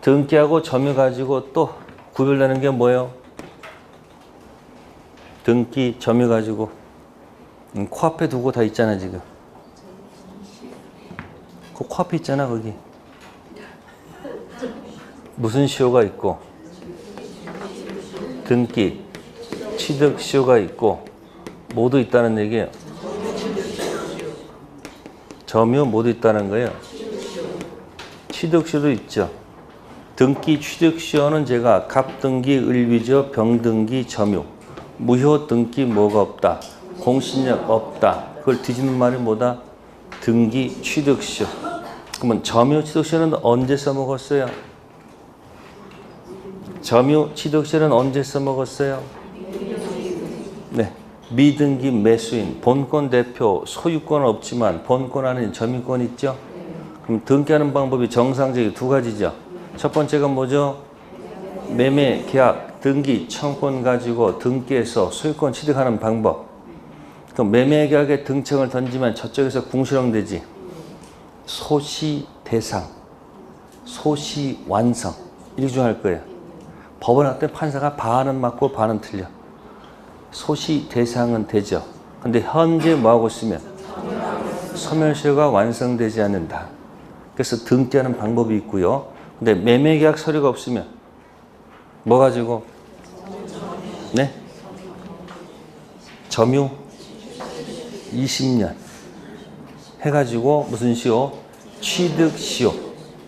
등기하고 점유 가지고 또 구별되는 게 뭐예요? 등기 점유 가지고 코앞에 두고 다 있잖아 지금. 그 코앞에 있잖아 거기. 무슨 시효가 있고 등기 취득시효가 있고 모두 있다는 얘기예요. 점유 모두 있다는 거예요. 취득시효도 있죠. 등기 취득시효는 제가 갑등기 을위조 병등기 점유 무효 등기 뭐가 없다. 공신력 없다. 그걸 뒤집는 말이 뭐다? 등기 취득시효. 그러면 점유 취득시효는 언제 써먹었어요? 점유 취득시효는 언제 써먹었어요? 네, 미등기 매수인, 본권 대표, 소유권은 없지만 본권 안에 점유권 있죠? 그럼 등기하는 방법이 정상적인 두 가지죠. 첫 번째가 뭐죠? 매매, 계약, 등기, 청권 가지고 등기해서 소유권 취득하는 방법. 그럼 매매 계약에 등청을 던지면 저쪽에서 궁수령되지. 소시 대상, 소시 완성 이렇게 할 거예요. 법원 할 때 판사가 반은 맞고 반은 틀려. 소시 대상은 되죠. 근데 현재 뭐하고 있으면 소멸시효가 완성되지 않는다. 그래서 등기하는 방법이 있고요. 근데 매매계약 서류가 없으면 뭐 가지고? 네? 점유 20년 해가지고 무슨 시효? 취득시효.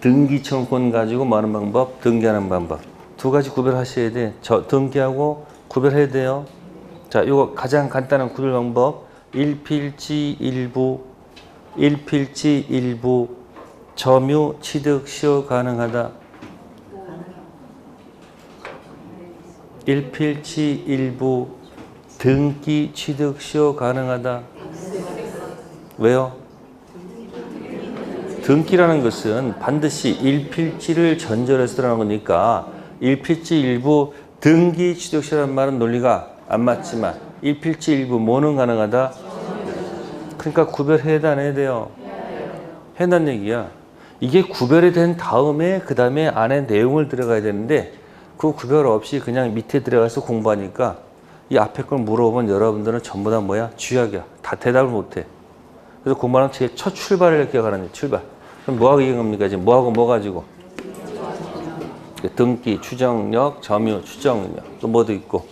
등기청권 가지고 뭐 하는 방법? 등기하는 방법. 두 가지 구별하셔야 돼. 등기하고 구별해야 돼요. 자, 이거 가장 간단한 구별 방법. 일필지 일부 점유 취득 시효 가능하다. 일필지 일부 등기 취득 시효 가능하다. 왜요? 등기라는 것은 반드시 일필지를 전제로 해서 들어가는 거니까 일필지 일부 등기 취득 시효라는 말은 논리가 안 맞지만 일필지 일부 뭐는 가능하다? 그러니까 구별해야 돼, 안 해야 돼요? 해야 된다는 얘기야. 이게 구별이 된 다음에 그 다음에 안에 내용을 들어가야 되는데 그 구별 없이 그냥 밑에 들어가서 공부하니까 이 앞에 걸 물어보면 여러분들은 전부 다 뭐야? 쥐약이야. 다 대답을 못해. 그래서 공부하는 제 첫 출발을 기억하는 거예요. 출발. 그럼 뭐하고 이긴 겁니까? 지금 뭐하고 뭐 가지고? 등기, 추정력, 점유, 추정력. 또 뭐도 있고.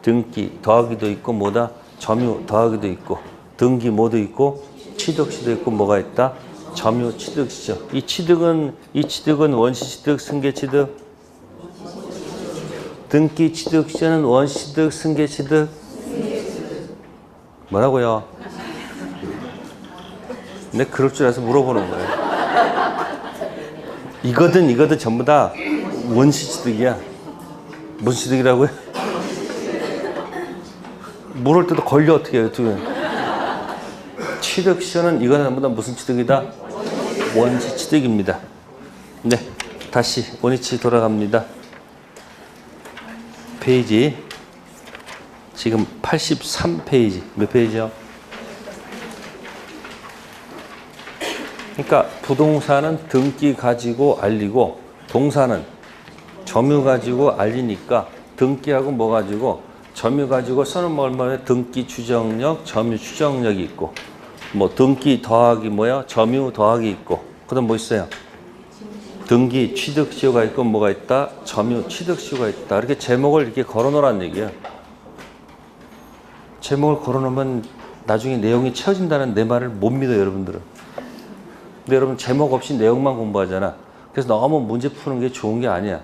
등기, 더하기도 있고 뭐다? 점유, 더하기도 있고. 등기 뭐도 있고. 취득시도 있고 뭐가 있다? 점유, 취득시죠. 이 취득은 원시취득, 승계취득. 등기 취득시는 원시취득, 승계취득. 뭐라고요? 네, 그럴 줄 알아서 물어보는 거예요. 이거든 전부 다 원시취득이야. 무슨 취득이라고요? 물을 때도 걸려 어떻게 해요? 취득시는 이거는 전부 다 무슨 취득이다? 원시취득입니다. 네, 다시 원위치 돌아갑니다. 페이지 지금 83페이지 몇 페이지요? 그러니까 부동산은 등기 가지고 알리고 동산은 점유 가지고 알리니까 등기하고 뭐 가지고 점유 가지고 써는 뭐 얼마나 등기 추정력, 점유 추정력이 있고 뭐 등기 더하기 뭐야? 점유 더하기 있고 그다음 뭐 있어요? 등기 취득 시효가 있고 뭐가 있다? 점유 취득 시효가 있다. 이렇게 제목을 이렇게 걸어놓으라는 얘기예요. 제목을 걸어놓으면 나중에 내용이 채워진다는 내 말을 못 믿어요, 여러분들은. 근데 여러분 제목 없이 내용만 공부하잖아. 그래서 너무 문제 푸는 게 좋은 게 아니야.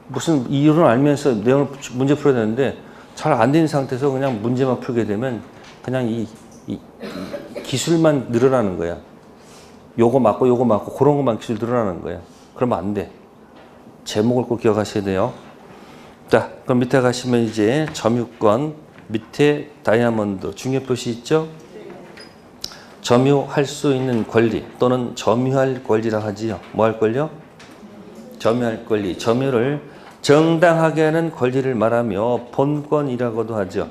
무슨 이유를 알면서 내용을 문제 풀어야 되는데 잘 안 된 상태에서 그냥 문제만 풀게 되면 그냥 이 기술만 늘어나는 거야. 요거 맞고 그런 것만 기술 늘어나는 거야. 그러면 안 돼. 제목을 꼭 기억하셔야 돼요. 자, 그럼 밑에 가시면 이제 점유권 밑에 다이아몬드 중요 표시 있죠? 점유할 수 있는 권리 또는 점유할 권리라 하지요. 뭐 할 권리요? 점유할 권리. 점유를 정당하게 하는 권리를 말하며 본권이라고도 하죠.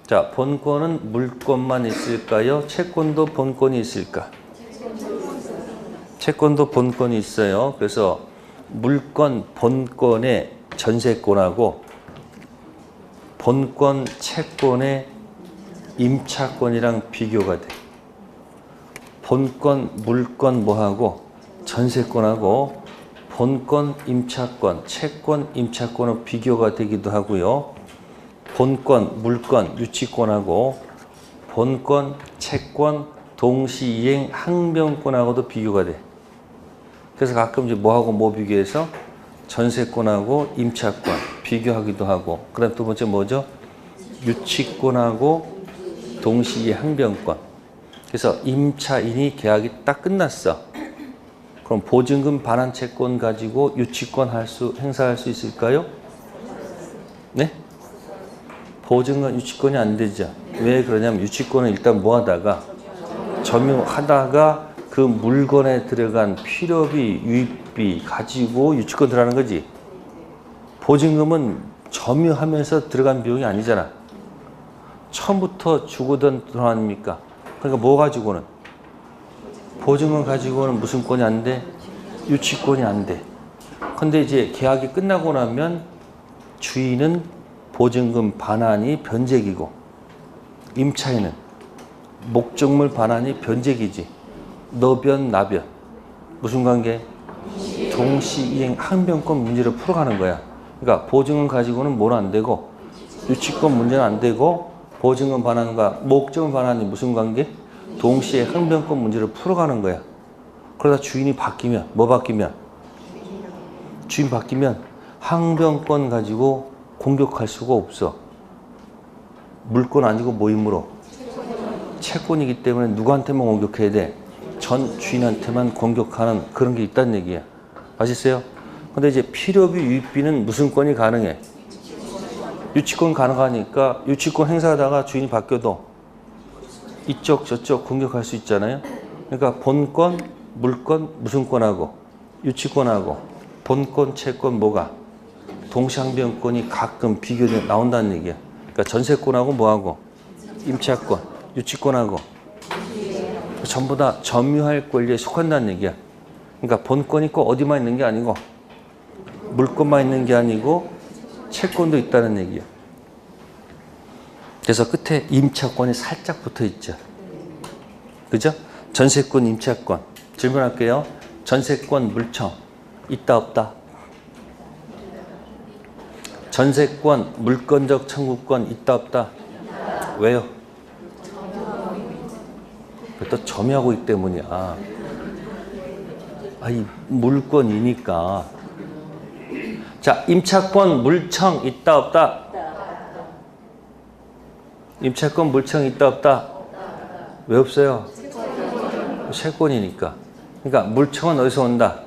자, 본권은 물권만 있을까요? 채권도 본권이 있을까? 채권도 본권이 있어요. 그래서 물권, 본권의 전세권하고 본권, 채권의 임차권이랑 비교가 돼. 본권, 물권 뭐하고 전세권하고 본권, 임차권, 채권, 임차권은 비교가 되기도 하고요. 본권, 물권, 유치권하고 본권, 채권, 동시이행, 항변권하고도 비교가 돼. 그래서 가끔 이제 뭐하고 뭐 비교해서 전세권하고 임차권 비교하기도 하고, 그 다음 두 번째 뭐죠? 유치권하고 동시이행, 항변권. 그래서 임차인이 계약이 딱 끝났어. 그럼 보증금 반환 채권 가지고 유치권 행사할 수 있을까요? 네? 보증금 유치권이 안 되죠. 왜 그러냐면 유치권은 일단 뭐 하다가 점유하다가 그 물건에 들어간 필요비, 유입비 가지고 유치권 들어가는 거지. 보증금은 점유하면서 들어간 비용이 아니잖아. 처음부터 주고던 돈 아닙니까? 그러니까 뭐 가지고는? 보증금 가지고는 무슨 권이 안 돼? 유치권이 안 돼. 근데 이제 계약이 끝나고 나면 주인은 보증금 반환이 변제기고, 임차인은 목적물 반환이 변제기지. 너변 나변 무슨 관계? 동시이행 항변권 문제를 풀어가는 거야. 그러니까 보증금 가지고는 뭐는 안 되고 유치권 문제는 안 되고, 보증금 반환과 목적물 반환이 무슨 관계? 동시에 항변권 문제를 풀어가는 거야. 그러다 주인이 바뀌면 뭐 바뀌면? 주인 바뀌면 항변권 가지고 공격할 수가 없어. 물권 아니고 뭐 힘으로? 채권이기 때문에 누구한테만 공격해야 돼? 전 주인한테만 공격하는 그런 게 있다는 얘기야. 아시겠어요? 근데 이제 필요비, 유입비는 무슨 권이 가능해? 유치권 가능하니까 유치권 행사하다가 주인이 바뀌어도 이쪽 저쪽 공격할 수 있잖아요. 그러니까 본권, 물권, 무슨 권하고 유치권하고 본권, 채권 뭐가? 동시항변권이 가끔 비교돼 나온다는 얘기야. 그러니까 전세권하고 뭐하고? 임차권, 유치권하고 전부 다 점유할 권리에 속한다는 얘기야. 그러니까 본권이 꼭 어디만 있는 게 아니고 물권만 있는 게 아니고 채권도 있다는 얘기야. 그래서 끝에 임차권이 살짝 붙어 있죠. 그죠? 전세권, 임차권. 질문할게요. 전세권, 물청 있다 없다? 전세권, 물권적 청구권 있다 없다? 왜요? 또 점유하고 있기 때문이야. 아니, 물권이니까. 자, 임차권, 물청 있다 없다? 임차권, 물청 있다 없다? 왜 없어요? 채권이니까. 그러니까 물청은 어디서 온다?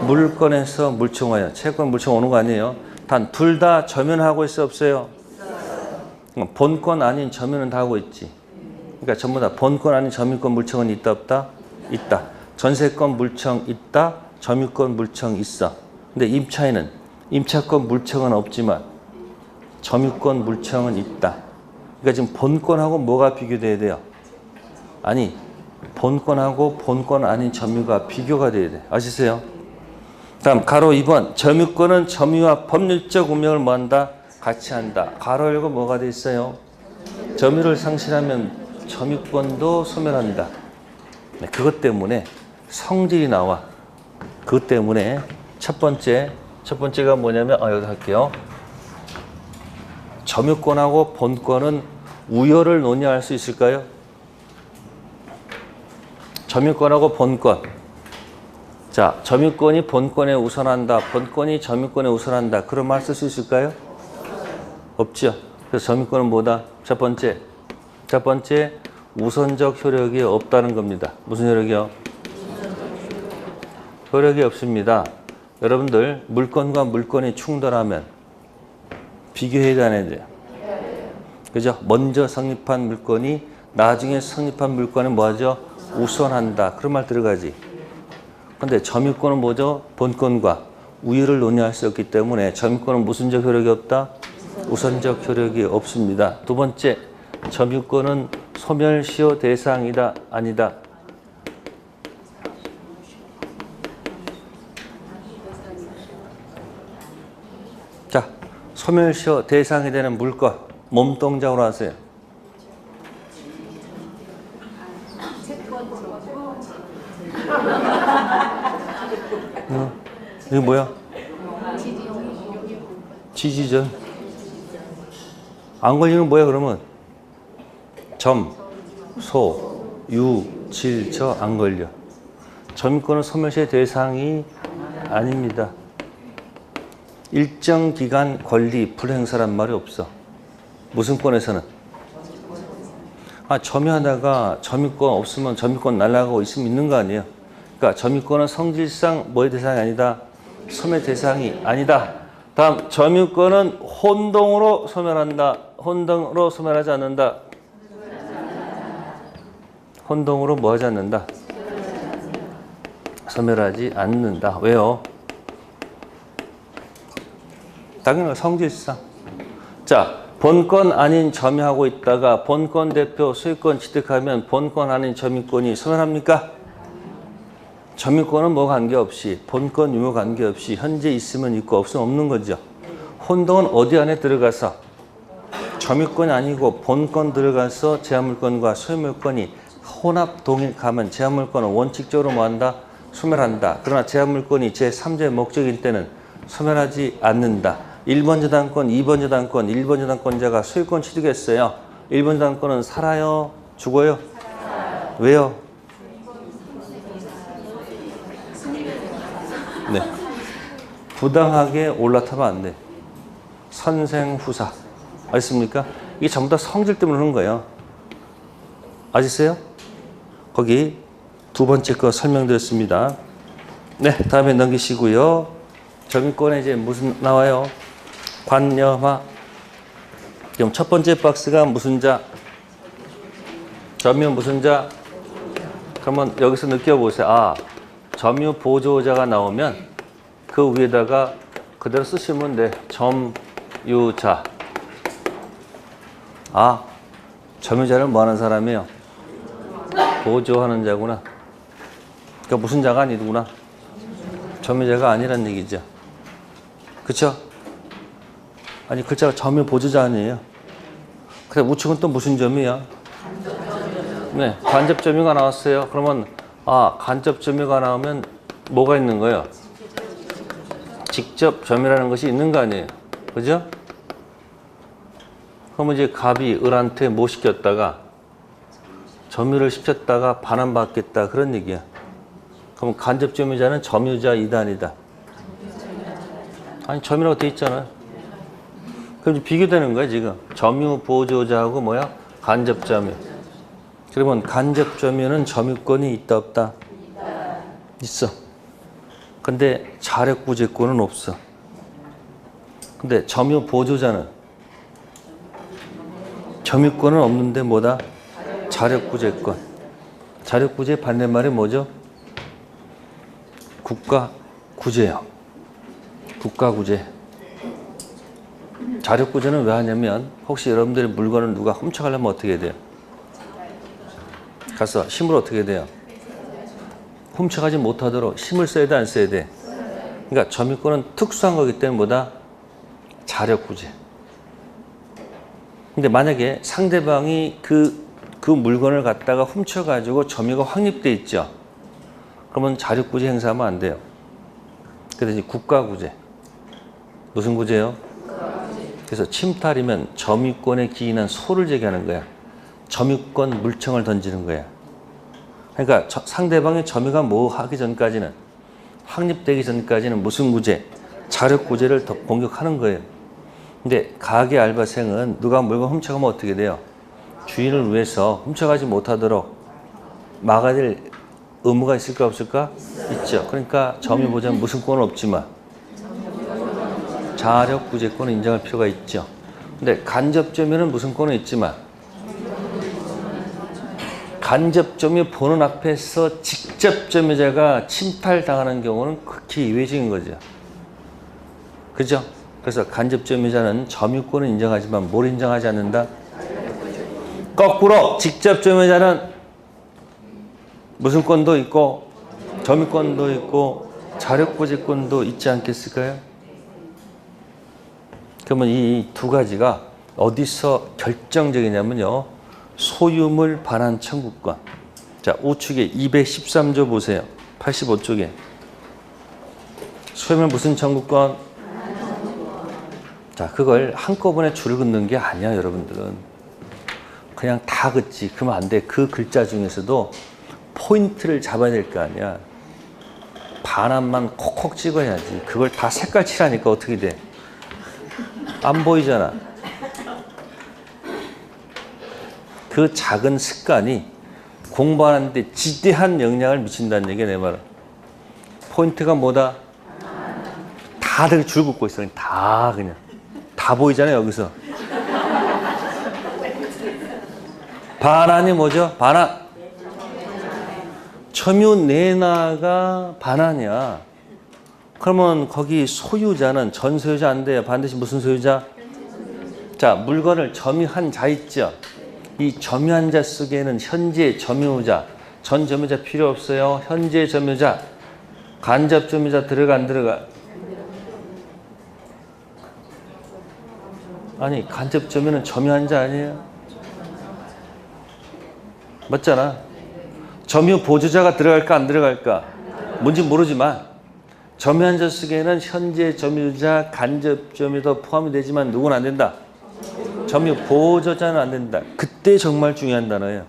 물권에서 물청 와요. 채권, 물청 오는 거 아니에요? 단 둘 다 점유하고 있어 없어요? 본권 아닌 점유는 다 하고 있지. 그러니까 전부 다 본권 아닌 점유권, 물청은 있다 없다? 있다. 전세권, 물청 있다. 점유권, 물청 있어. 근데 임차인은 임차권, 물청은 없지만 점유권, 물청은 있다. 그러니까 지금 본권하고 뭐가 비교돼야 돼요? 아니, 본권하고 본권 아닌 점유가 비교가 돼야 돼. 아시세요? 다음 가로 2번. 점유권은 점유와 법률적 운명을 뭐한다? 같이 한다. 가로 열고 뭐가 돼 있어요? 점유를 상실하면 점유권도 소멸한다. 네, 그것 때문에 성질이 나와. 그것 때문에 첫 번째가 뭐냐면 여기 할게요. 점유권하고 본권은 우열을 논의할 수 있을까요? 점유권하고 본권. 자, 점유권이 본권에 우선한다. 본권이 점유권에 우선한다. 그런 말 쓸 수 있을까요? 없죠. 그래서 점유권은 뭐다? 첫 번째, 우선적 효력이 없다는 겁니다. 무슨 효력이요? 효력이 없습니다. 여러분들 물권과 물권이 충돌하면 비교해야 되는 돼요. 그죠? 먼저 성립한 물권이 나중에 성립한 물권은 뭐하죠? 우선한다. 그런 말 들어가지. 근데 점유권은 뭐죠? 본권과 우위를 논의할 수 없기 때문에 점유권은 무슨적 효력이 없다? 우선적 효력이 없습니다. 두 번째, 점유권은 소멸시효 대상이다, 아니다? 자, 소멸시효 대상이 되는 물건, 몸동작으로 하세요. 이게 뭐야? 지지전. 안 걸리는 뭐야 그러면? 점, 소, 유, 질, 저 안 걸려. 점유권은 소멸시의 대상이 아닙니다. 일정 기간 권리 불행사란 말이 없어. 무슨 권에서는? 점유하다가 점유권 없으면 점유권 날아가고 있으면 있는 거 아니에요. 그러니까 점유권은 성질상 뭐의 대상이 아니다? 소멸 대상이 아니다. 다음, 점유권은 혼동으로 소멸한다. 혼동으로 소멸하지 않는다. 혼동으로 뭐 하지 않는다? 소멸하지 않는다. 왜요? 당연히 성질상. 자, 본권 아닌 점유하고 있다가 본권 대표 소유권 취득하면 본권 아닌 점유권이 소멸합니까? 점유권은 뭐 관계없이, 본권 유무 관계없이 현재 있으면 있고 없으면 없는 거죠. 혼동은 어디 안에 들어가서 점유권이 아니고 본권 들어가서 제한물권과 소유물권이 혼합 동일하면 제한물권은 원칙적으로 뭐한다? 소멸한다. 그러나 제한물권이 제3자의 목적일 때는 소멸하지 않는다. 1번 저당권, 2번 저당권, 1번 저당권자가 소유권 취득했어요. 1번 저당권은 살아요? 죽어요? 살아요. 왜요? 네. 부당하게 올라타면 안 돼. 선생후사. 아셨습니까? 이게 전부 다 성질 때문에 그런 거예요. 아셨어요? 거기 두 번째 거 설명드렸습니다. 네, 다음에 넘기시고요. 점유권에 이제 무슨 나와요? 관여화. 그럼 첫 번째 박스가 무슨 자? 점유 무슨 자? 그러면 여기서 느껴보세요. 점유 보조자가 나오면 그 위에다가 그대로 쓰시면 돼. 점유자. 점유자는 뭐 하는 사람이에요? 보조하는 자구나. 그러니까 무슨 자가 아니구나. 점유자가 아니란 얘기죠. 그쵸? 아니, 글자가 점유 보조자 아니에요. 그래, 우측은 또 무슨 점이야? 네, 간접 점유가 나왔어요. 그러면, 간접 점유가 나오면 뭐가 있는 거예요? 직접 점유라는 것이 있는 거 아니에요. 그죠? 그러면 이제 갑이 을한테 뭐 시켰다가 점유를 시켰다가 반환받겠다. 그런 얘기야. 그럼 간접 점유자는 점유자 이단이다. 아니, 점유라고 돼 있잖아요. 그럼 이제 비교되는 거야, 지금. 점유 보조자하고 뭐야? 간접 점유. 그러면 간접 점유는 점유권이 있다, 없다? 있어. 근데 자력구제권은 없어. 근데 점유 보조자는 점유권은 없는데 뭐다? 자력구제권. 자력구제 반대말이 뭐죠? 국가구제요. 국가구제. 자력구제는 왜 하냐면 혹시 여러분들의 물건을 누가 훔쳐가려면 어떻게 돼요? 가서 힘을 어떻게 돼요? 훔쳐가지 못하도록 힘을 써야 돼, 안 써야 돼? 그러니까 점유권은 특수한 거기 때문에 뭐다? 자력구제. 근데 만약에 상대방이 그 물건을 갖다가 훔쳐가지고 점유가 확립돼 있죠. 그러면 자력구제 행사하면 안 돼요. 그래서 이제 국가구제. 무슨 구제요? 그래서 침탈이면 점유권에 기인한 소를 제기하는 거야. 점유권 물청을 던지는 거야. 그러니까 상대방의 점유가 뭐 하기 전까지는, 확립되기 전까지는 무슨 구제? 자력구제를 더 공격하는 거예요. 근데 가게 알바생은 누가 물건 훔쳐가면 어떻게 돼요? 주인을 위해서 훔쳐가지 못하도록 막아야 될 의무가 있을까 없을까? 있죠. 그러니까 점유보장은 무슨 권은 없지만 자력구제권을 인정할 필요가 있죠. 근데 간접점유는 무슨 권은 있지만 간접점유 보는 앞에서 직접점유자가 침탈당하는 경우는 극히 예외적인 거죠. 그죠? 그래서 간접점유자는 점유권을 인정하지만 뭘 인정하지 않는다? 거꾸로 직접점유자는 무슨 권도 있고 점유권도 있고 자력구제권도 있지 않겠을까요? 그러면 이 두 가지가 어디서 결정적이냐면요. 소유물 반환 청구권. 자, 우측에 213조 보세요. 85쪽에. 소유물 무슨 청구권? 자, 그걸 한꺼번에 줄을 긋는 게 아니야, 여러분들은. 그냥 다 긋지. 그러면 안 돼. 그 글자 중에서도 포인트를 잡아야 될 거 아니야. 반함만 콕콕 찍어야지. 그걸 다 색깔 칠하니까 어떻게 돼? 안 보이잖아. 그 작은 습관이 공부하는데 지대한 영향을 미친다는 얘기야, 내 말은. 포인트가 뭐다? 다들 줄 긋고 있어. 다 그냥. 다 보이잖아요, 여기서. 반환이 뭐죠? 반환. 첨유내나가 반환이야. 그러면 거기 소유자는 전소유자 안 돼요. 반드시 무슨 소유자? 자, 물건을 점유한 자 있죠. 이 점유한 자 속에는 현재 점유자, 전 점유자 필요 없어요. 현재 점유자, 간접 점유자 들어가 안 들어가? 아니, 간접 점유는 점유한 자 아니에요? 맞잖아. 점유 보조자가 들어갈까 안 들어갈까? 뭔지 모르지만 점유한 자 속에는 현재 점유자, 간접 점유도 포함이 되지만 누구는 안 된다? 점유 보조자는 안 된다. 그때 정말 중요한 단어예요.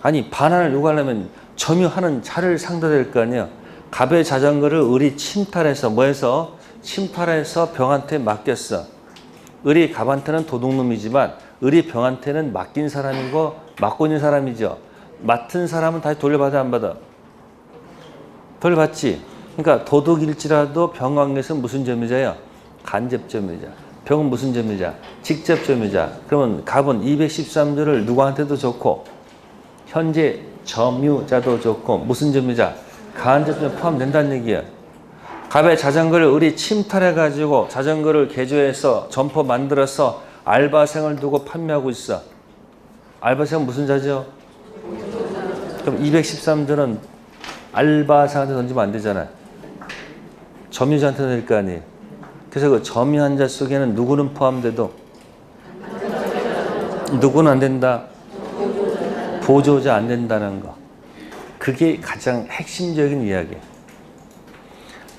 아니, 반환을 요구하려면 점유하는 자를 상대될 거 아니에요. 갑의 자전거를 을이 침탈해서 뭐해서? 침탈해서 병한테 맡겼어. 을이 갑한테는 도둑놈이지만 을이 병한테는 맡긴 사람이고 맡고 있는 사람이죠. 맡은 사람은 다시 돌려받아 안 받아? 돌려받지. 그러니까 도둑일지라도 병 관계에서는 무슨 점유자예요? 간접 점유자. 병은 무슨 점유자? 직접 점유자. 그러면 갑은 213조를 누구한테도 좋고 현재 점유자도 좋고 무슨 점유자? 간접 점유자 포함된다는 얘기야. 갑의 자전거를 을이 침탈해가지고 자전거를 개조해서 점포 만들어서 알바생을 두고 판매하고 있어. 알바생은 무슨 자죠? 그럼 213조는 알바생한테 던지면 안 되잖아요. 점유자한테 낼 거 아니에요. 그래서 그 점유한 자 속에는 누구는 포함돼도 누구는 안 된다? 보조자 안 된다는 거. 그게 가장 핵심적인 이야기예요.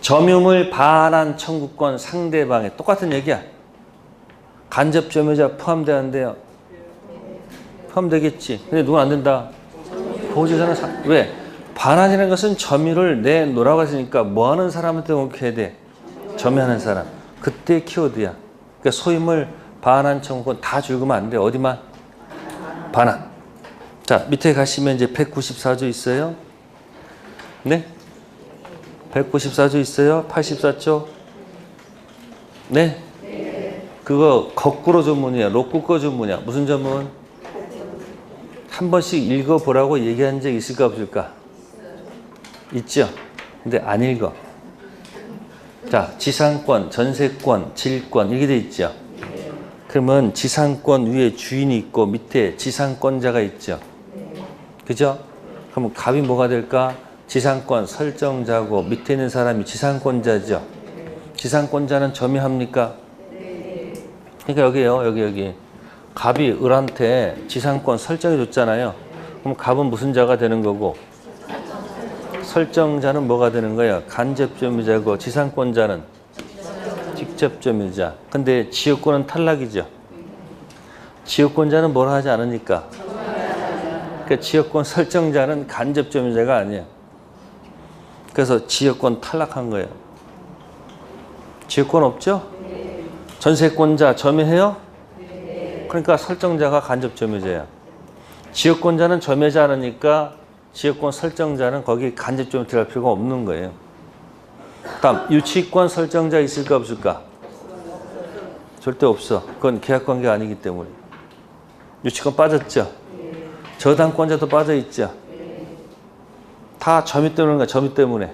점유물 반환 청구권 상대방에 똑같은 얘기야. 간접 점유자 포함돼야 한대요. 포함되겠지. 근데 누군 안 된다? 보조자는 왜? 반환이라는 것은 점유를 내놓으라고 했으니까 뭐하는 사람한테 공격해야 돼? 점유하는 사람. 그때 키워드야. 그러니까 소유물 반환 청구권 다 줄이면 안 돼. 어디만? 반환. 자, 밑에 가시면 이제 194조 있어요. 네? 194조 있어요? 84조? 네? 그거 거꾸로 전문이야. 로꾸꺼 전문이야. 무슨 전문? 한 번씩 읽어보라고 얘기한 적 있을까 없을까? 있죠? 근데 안 읽어. 자, 지상권, 전세권, 질권 이렇게 돼 있죠? 그러면 지상권 위에 주인이 있고 밑에 지상권자가 있죠? 그죠? 그럼 갑이 뭐가 될까? 지상권 설정자고 밑에 있는 사람이 지상권자죠. 지상권자는 점유합니까? 그러니까 여기에요. 여기. 갑이 을한테 지상권 설정해 줬잖아요. 그럼 갑은 무슨 자가 되는 거고 설정자는 뭐가 되는 거예요? 간접 점유자고 지상권자는 직접 점유자. 근데 지역권은 탈락이죠. 지역권자는 뭘 하지 않으니까. 그러니까 지역권 설정자는 간접 점유자가 아니에요. 그래서 지역권 탈락한 거예요. 지역권 없죠? 전세권자 점유해요? 그러니까 설정자가 간접 점유자야. 지역권자는 점유하지 않으니까 지역권 설정자는 거기 간접 점유 들어갈 필요가 없는 거예요. 다음 유치권 설정자 있을까 없을까? 절대 없어. 그건 계약관계가 아니기 때문에. 유치권 빠졌죠? 저당권자도 빠져있죠? 다 점유 때문인가? 점유 때문에.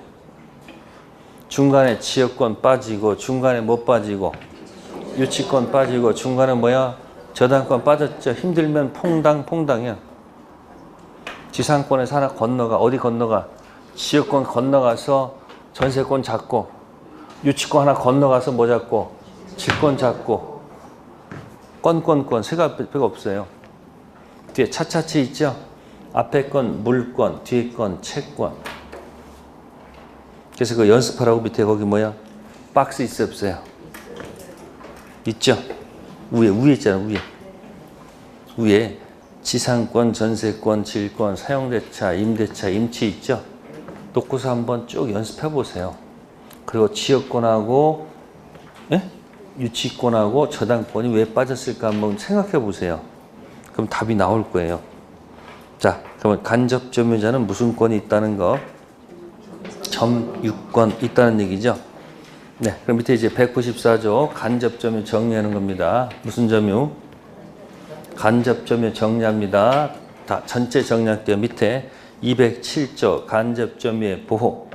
중간에 지역권 빠지고 중간에 못 빠지고 유치권 빠지고 중간에 뭐야? 저당권 빠졌죠? 힘들면 퐁당이야. 지상권에서 하나 건너가. 어디 건너가? 지역권 건너가서 전세권 잡고 유치권 하나 건너가서 뭐 잡고? 직권 잡고 권 세가 별거 없어요. 뒤에 차차치 있죠? 앞에 건 물권, 뒤에 건 채권. 그래서 그 연습하라고 밑에 거기 뭐야? 박스 있어 없어요? 있죠? 위에 있잖아, 위에 지상권, 전세권, 질권, 사용대차, 임대차, 임치 있죠? 놓고서 한번 쭉 연습해 보세요. 그리고 지역권하고 유치권하고 저당권이 왜 빠졌을까 한번 생각해 보세요. 그럼 답이 나올 거예요. 자, 그러면 간접점유자는 무슨 권이 있다는 거? 점유권 있다는 얘기죠. 네, 그럼 밑에 이제 194조 간접점유 정리하는 겁니다. 무슨 점유? 간접점유 정리합니다. 다 전체 정리할게요. 밑에 207조 간접점유의 보호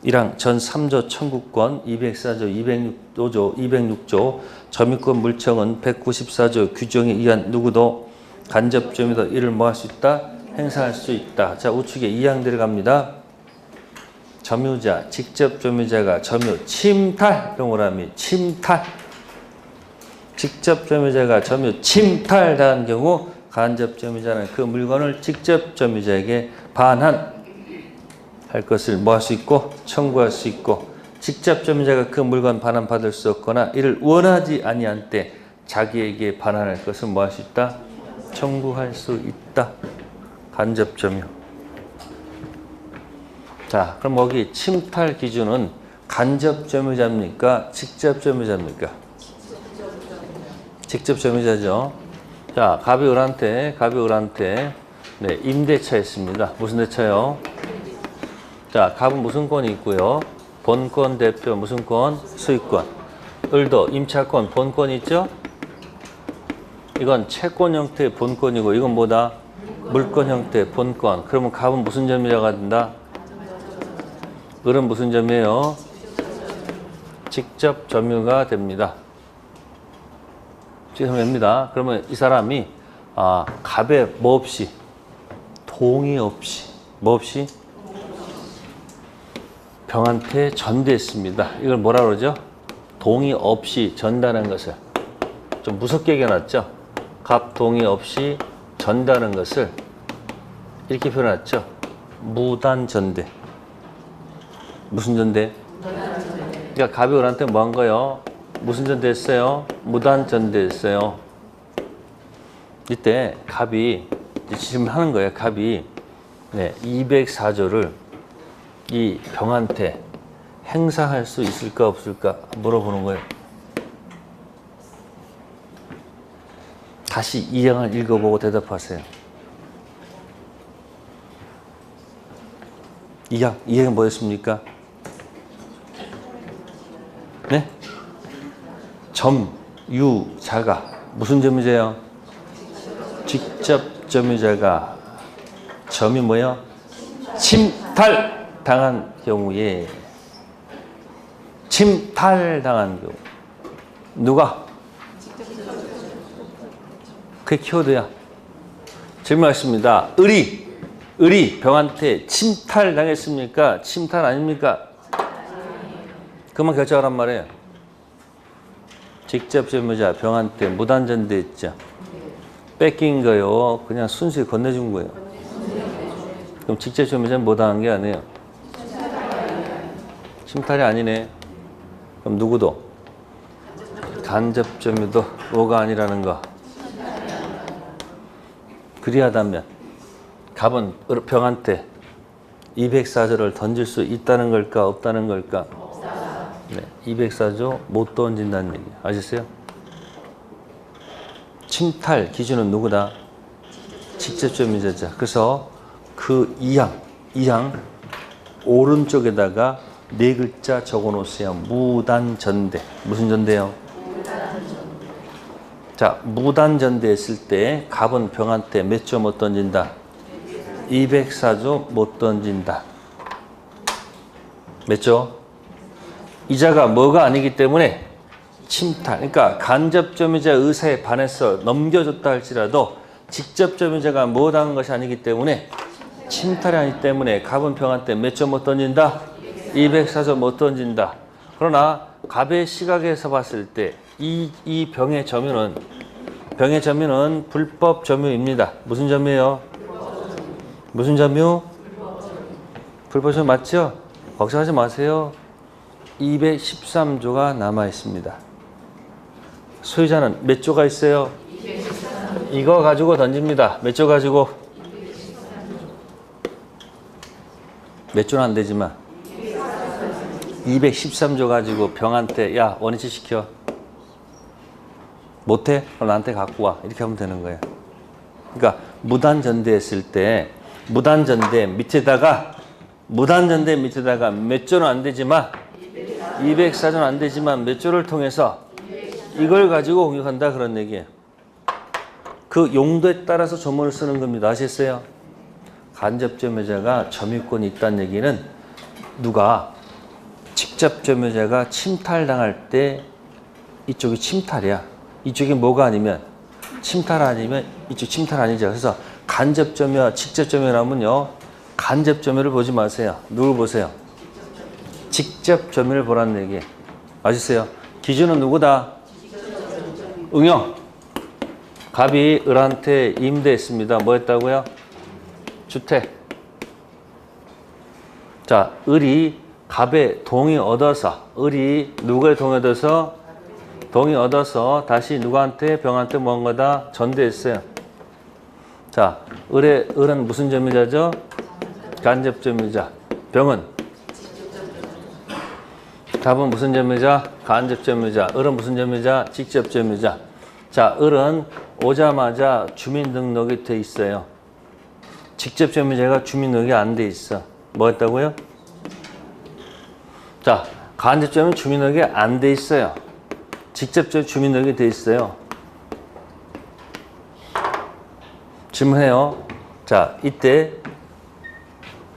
1항 전 3조 청구권 204조 206조 206조 점유권 물청은 194조 규정에 의한 누구도 간접점유도 이를 뭐 할 수 있다? 행사할 수 있다. 자, 우측에 2항 들어갑니다. 점유자, 직접 점유자가 점유 침탈 경우라면 침탈. 직접 점유자가 점유 침탈당한 경우 간접 점유자는 그 물건을 직접 점유자에게 반환할 것을 뭐 할 수 있고 청구할 수 있고 직접 점유자가 그 물건 반환받을 수 없거나 이를 원하지 아니한 때 자기에게 반환할 것을 뭐 할 수 있다? 청구할 수 있다. 간접 점유. 자, 그럼 여기 침탈 기준은 간접 점유자입니까? 직접 점유자입니까? 직접 점유자죠. 자, 갑이 을한테 네, 임대차 있습니다. 무슨 대차요? 자, 갑은 무슨 권이 있고요? 본권 대표 무슨 권? 수익권. 을도 임차권 본권이 있죠? 이건 채권 형태의 본권이고 이건 뭐다? 물권 형태의 본권. 그러면 갑은 무슨 점유자가 된다? 을은 무슨 점이에요? 직접 점유가 됩니다. 직접 점유입니다. 그러면 이 사람이 갑에 뭐 없이 동의 없이 뭐 없이 병한테 전대했습니다. 이걸 뭐라 그러죠? 동의 없이 전다는 것을 좀 무섭게 얘기해놨죠? 갑 동의 없이 전다는 것을 이렇게 표현했죠? 무단전대. 무슨 전대? 그러니까 갑이 을한테 뭐 한 거예요? 무슨 전대했어요? 무단전대했어요. 이때 갑이 질문하는 거예요. 갑이 204조를 이 병한테 행사할 수 있을까 없을까 물어보는 거예요. 다시 이 항을 읽어보고 대답하세요. 이 항은 뭐였습니까? 네? 점유자가 무슨 점유자예요? 직접 점유자가 점이 뭐예요? 침탈당한 경우에 침탈당한 경우 누가? 그게 키워드야. 질문하겠습니다. 을이 병한테 침탈당했습니까? 침탈 아닙니까? 그만 결정하란 말이에요. 직접 점유자 병한테 무단전대했죠. 뺏긴 거요. 그냥 순수히 건네준 거예요. 그럼 직접 점유자는 뭐 당한 게 아니에요? 침탈이 아니네. 그럼 누구도? 간접 점유도 뭐가 아니라는 거. 그리하다면 갑은 병한테 204조를 던질 수 있다는 걸까 없다는 걸까? 네, 204조 못 던진다는 얘기 아셨어요? 침탈 기준은 누구다? 직접 점유자자. 그래서 그 2항 오른쪽에다가 4글자 적어놓으세요. 무단전대. 무슨 전대요? 자, 무단전대 했을 때 갑은 병한테 몇 조 못 던진다? 204조 못 던진다. 몇 조? 이자가 뭐가 아니기 때문에 침탈. 그러니까 간접 점유자 의사에 반해서 넘겨줬다 할지라도 직접 점유자가 뭐당한 것이 아니기 때문에 침탈이 아니기 때문에 갑은 병한테 몇 조 못 던진다? 204조 못 던진다. 그러나 갑의 시각에서 봤을 때 이 병의 점유는 불법 점유입니다. 무슨 점유예요? 무슨 점유? 불법 점유 맞죠? 걱정하지 마세요. 213조가 남아 있습니다. 소유자는 몇 조가 있어요? 이거 가지고 던집니다. 몇 조 가지고? 몇 조는 안 되지만 213조 가지고 병한테 야 원위치 시켜. 못해? 그럼 나한테 갖고 와. 이렇게 하면 되는 거예요. 그러니까 무단전대했을 때 무단전대 밑에다가 몇 조는 안 되지만 204조는 안 되지만 몇 조를 통해서 이걸 가지고 공격한다 그런 얘기예요. 그 용도에 따라서 조문을 쓰는 겁니다. 아셨어요? 간접점유자가 점유권이 있다는 얘기는 누가 직접점유자가 침탈당할 때 이쪽이 침탈이야. 이쪽이 뭐가 아니면 침탈 아니면 이쪽 침탈 아니죠. 그래서 간접점유와 직접점유라면요. 간접점유를 보지 마세요. 누굴 보세요? 직접점유를 보라는 얘기. 아셨어요? 기준은 누구다? 응용. 갑이 을한테 임대했습니다. 뭐 했다고요? 주택. 자, 을이 갑의 동의 얻어서 을이 누구의 동의 얻어서? 동의 얻어서 다시 누구한테? 병한테 뭔 거다? 전대했어요. 자, 을은 무슨 점유자죠? 간접점유자. 병은? 갑은 무슨 점유자? 간접점유자. 을은 무슨 점유자? 직접점유자. 자, 을은 오자마자 주민등록이 돼 있어요. 직접점유자가 주민등록이 안 돼 있어. 뭐 했다고요? 자, 간접점유는 주민등록이 안 돼 있어요. 직접적으로 주민등록이 돼 있어요. 질문해요. 자, 이때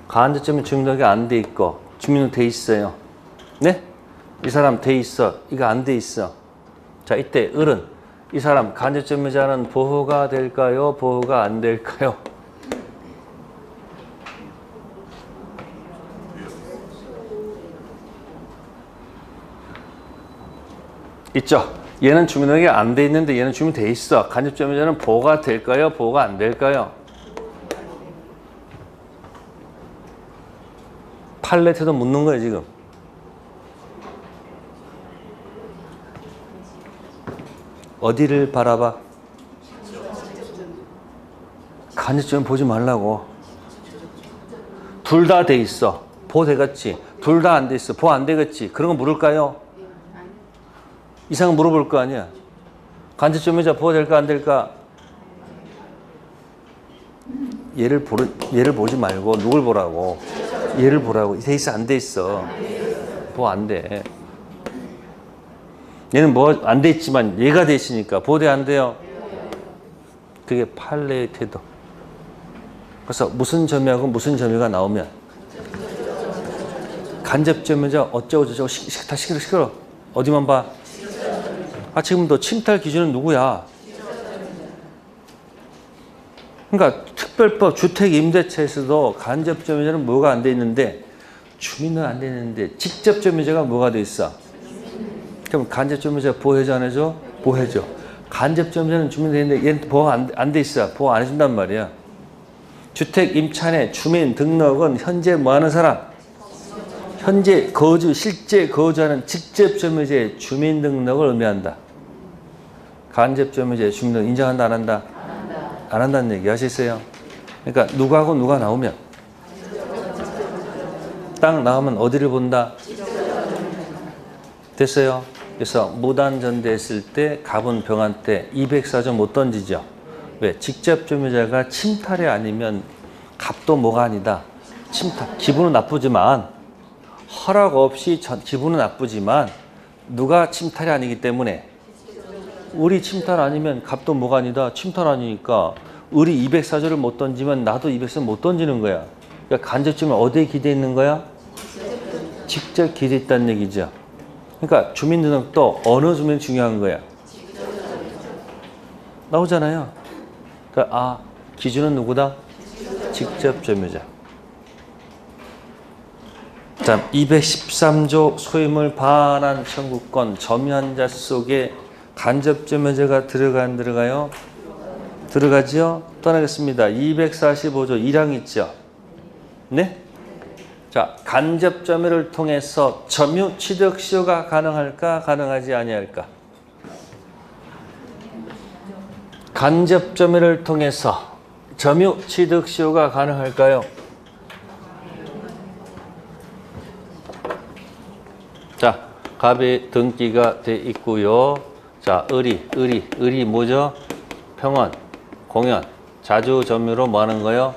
간접점유 주민등록이 안 돼 있고 주민등록 돼 있어요. 네? 이 사람 돼 있어. 이거 안 돼 있어. 자, 이때 을은 이 사람 간접점유자는 보호가 될까요? 보호가 안 될까요? 있죠. 얘는 주민등록이 안 돼 있는데 얘는 주민돼 있어. 간접점유자는 보호가 될까요? 보호가 안 될까요? 팔레트도 묻는 거예요, 지금. 어디를 바라봐? 간접점유 보지 말라고. 둘 다 돼 있어. 보호 되겠지. 둘 다 안 돼 있어. 보호 안 되겠지. 그런 거 물을까요? 이상은 물어볼 거 아니야. 간접점유자 보호될까 안 될까? 얘를 보지 말고 누굴 보라고? 얘를 보라고. 돼 있어 안 돼 있어? 보호 안 돼. 얘는 뭐 안 돼 있지만 얘가 돼 있으니까 보호돼 안 돼요? 그게 판례의 태도. 그래서 무슨 점유하고 무슨 점유가 나오면 간접점유자 어쩌고 저쩌고 다 시끄러. 어디만 봐? 아, 지금 너 침탈 기준은 누구야? 그러니까 특별법 주택임대차에서도 간접점유자는 뭐가 안 돼 있는데 주민은 안 돼 있는데 직접점유자가 뭐가 돼 있어? 그럼 간접점유자 보호해줘 안 해줘? 보호해줘. 간접점유자는 주민이 있는데 얘는 보호 안 돼 있어. 보호 안 해준단 말이야. 주택 임차인의 주민 등록은 현재 뭐 하는 사람? 현재 실제 거주하는 직접점유자의 주민등록을 의미한다. 간접점유자의 주민등록 인정한다 안 한다? 안 한다는 얘기 하셨어요? 그러니까 누구하고 누가 나오면 딱 나오면 어디를 본다? 됐어요? 그래서 무단전대했을 때 갑은 병한테 204조 못 던지죠. 왜? 직접점유자가 침탈이 아니면 갑도 뭐가 아니다. 침탈. 기분은 나쁘지만 허락 없이 기분은 나쁘지만 누가 침탈이 아니기 때문에 을이 침탈 아니면 갑도 뭐가 아니다. 침탈 아니니까 을이 204조를 못 던지면 나도 204조 못 던지는 거야. 그러니까 간접점은 어디에 기대 있는 거야? 직접 기대 있다는 얘기죠. 그러니까 주민등록도 어느 주민이 중요한 거야? 나오잖아요. 그러니까 기준은 누구다? 직접점유자. 자, 213조 소유물 반환 청구권 점유한 자 속에 간접점유자가 들어가 안 들어가요? 들어가지요? 떠나겠습니다. 245조 1항 있죠? 네? 자, 간접 점유를 통해서 점유 취득 시효가 가능할까, 가능하지 아니할까? 간접 점유를 통해서 점유 취득 시효가 가능할까요? 자, 갑이 등기가 돼 있고요. 자, 을이 뭐죠? 평원, 공연, 자주 점유로 뭐 하는 거요?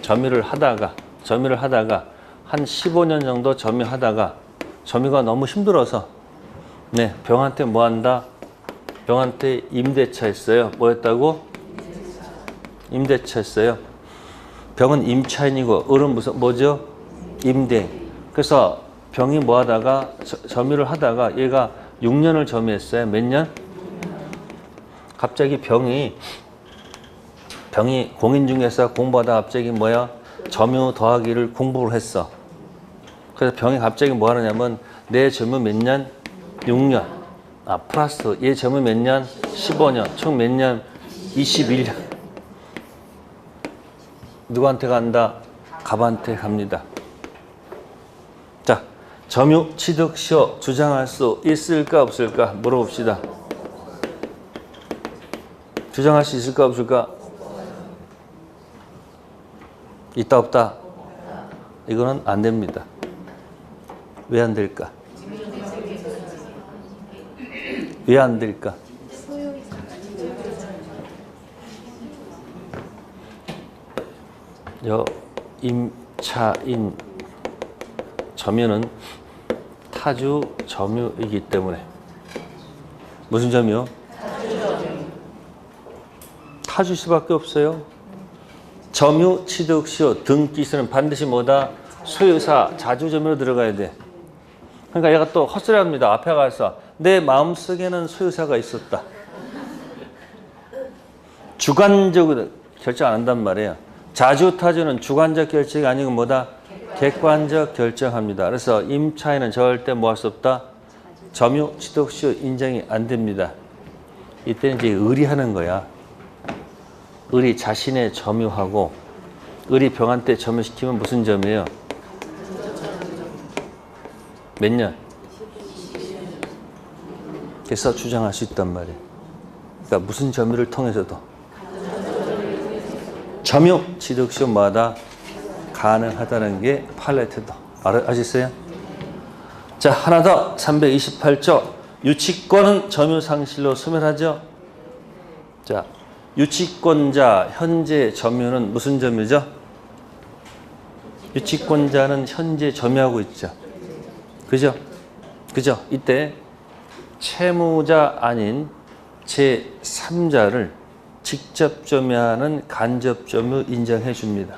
점유를 하다가 한 15년 정도 점유하다가 점유가 너무 힘들어서 네, 병한테 뭐 한다? 병한테 임대차 했어요. 뭐 했다고? 임대차 했어요. 병은 임차인이고 을은 뭐죠? 임대인. 그래서 병이 뭐 하다가 점유를 하다가 얘가 6년을 점유했어요. 몇 년? 갑자기 병이 공인중개사 공부하다가 갑자기 뭐야? 점유 더하기를 공부를 했어. 그래서 병이 갑자기 뭐 하느냐면 내 점유 몇 년? 6년. 플러스 얘 점유 몇 년? 15년. 총 몇 년? 21년. 누구한테 간다? 갑한테 갑니다. 자, 점유 취득 시효 주장할 수 있을까 없을까 물어봅시다. 주장할 수 있을까 없을까? 있다 없다? 이거는 안 됩니다. 왜 안 될까? 왜 안 될까? 임차인 점유는 타주 점유이기 때문에 무슨 점유요? 타주 수밖에 없어요. 점유 취득 시효 등기시는 반드시 뭐다? 소유사 자주 점유로 들어가야 돼. 그러니까 얘가 또 헛소리합니다. 앞에 가서 내 마음속에는 소유사가 있었다. 주관적으로 결정 안 한단 말이에요. 자주 타주는 주관적 결정이 아니고 뭐다? 객관적 결정합니다. 그래서 임차인은 절대 뭐 할 수 없다? 점유 취득 시효 인정이 안 됩니다. 이때는 이제 의리하는 거야. 을이 자신의 점유하고 을이 병한테 점유시키면 무슨 점이에요? 몇 년? 그래서 주장할 수 있단 말이에요. 그러니까 무슨 점유를 통해서도 점유 취득 시효마다 가능하다는 게 팔레트도. 아시겠어요? 자, 하나 더 328조 유치권은 점유 상실로 소멸하죠. 자, 유치권자 현재 점유는 무슨 점유죠? 유치권자는 현재 점유하고 있죠. 그죠? 이때 채무자 아닌 제3자를 직접 점유하는 간접 점유 인정해 줍니다.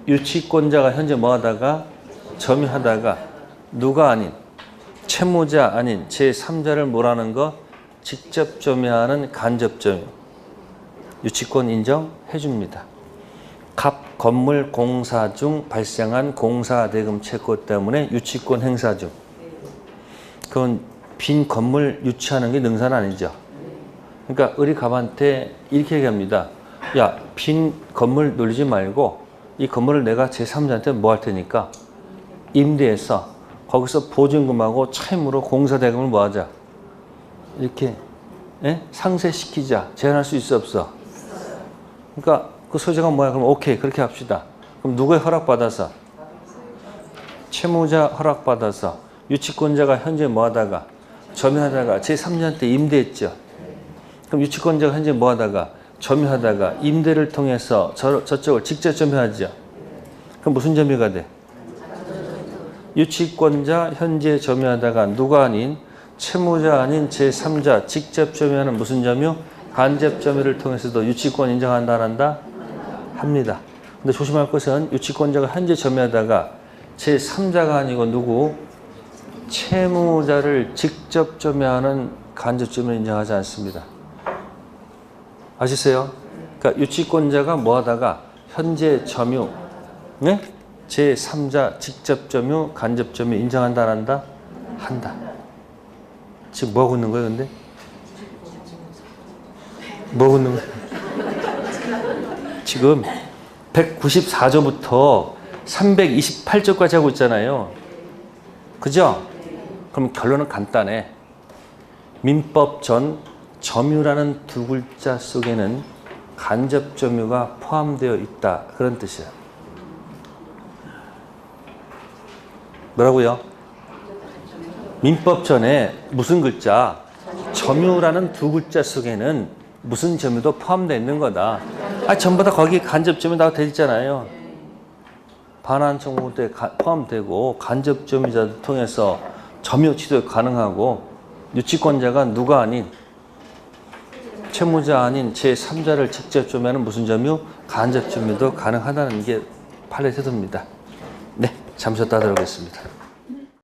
유치권자가 현재 뭐 하다가 점유하다가 누가 아닌 채무자 아닌 제3자를 뭐라는 거? 직접 점유하는 간접 점유. 유치권 인정해 줍니다. 갑 건물 공사 중 발생한 공사 대금 채권 때문에 유치권 행사 중. 그건 빈 건물 유치하는 게 능사는 아니죠. 그러니까 을이 갑한테 이렇게 얘기합니다. 야, 빈 건물 놀리지 말고 이 건물을 내가 제3자한테 뭐 할 테니까 임대해서 거기서 보증금하고 차임으로 공사 대금을 뭐 하자. 이렇게 상세시키자. 제한할 수 있어 없어? 그러니까 그 소재가 뭐야? 그럼 오케이 그렇게 합시다. 그럼 누구의 허락받아서? 채무자 허락받아서 유치권자가 현재 뭐 하다가 점유하다가 제3자한테 임대했죠. 그럼 유치권자가 현재 뭐 하다가 점유하다가 임대를 통해서 저쪽을 직접 점유하죠. 그럼 무슨 점유가 돼? 유치권자 현재 점유하다가 누가 아닌 채무자 아닌 제3자 직접 점유하는 무슨 점유? 간접 점유를 통해서도 유치권 인정한다 안 한다? 합니다. 근데 조심할 것은 유치권자가 현재 점유하다가 제3자가 아니고 누구? 채무자를 직접 점유하는 간접 점유를 인정하지 않습니다. 아시세요? 그러니까 유치권자가 뭐 하다가 현재 점유, 네? 제3자 직접 점유, 간접 점유 인정한다 안 한다? 한다. 지금 뭐 하고 있는 거예요, 근데? 뭐 하고 있는 거예요? 지금 194조부터 328조까지 하고 있잖아요. 그죠? 그럼 결론은 간단해. 민법 전 점유라는 두 글자 속에는 간접 점유가 포함되어 있다. 그런 뜻이야. 뭐라고요? 민법 전에 무슨 글자? 점유라는 두 글자 속에는 무슨 점유도 포함되어 있는 거다. 전부 다 거기 간접 점유 다 돼 있잖아요. 반환 청구에 포함되고 간접 점유자를 통해서 점유 취득 가능하고 유치권자가 누가 아닌 채무자 아닌 제3자를 직접 점유하는 무슨 점유? 간접 점유도 가능하다는 게 판례 태도입니다. 네, 잠시 쉬었다 하도록 하겠습니다.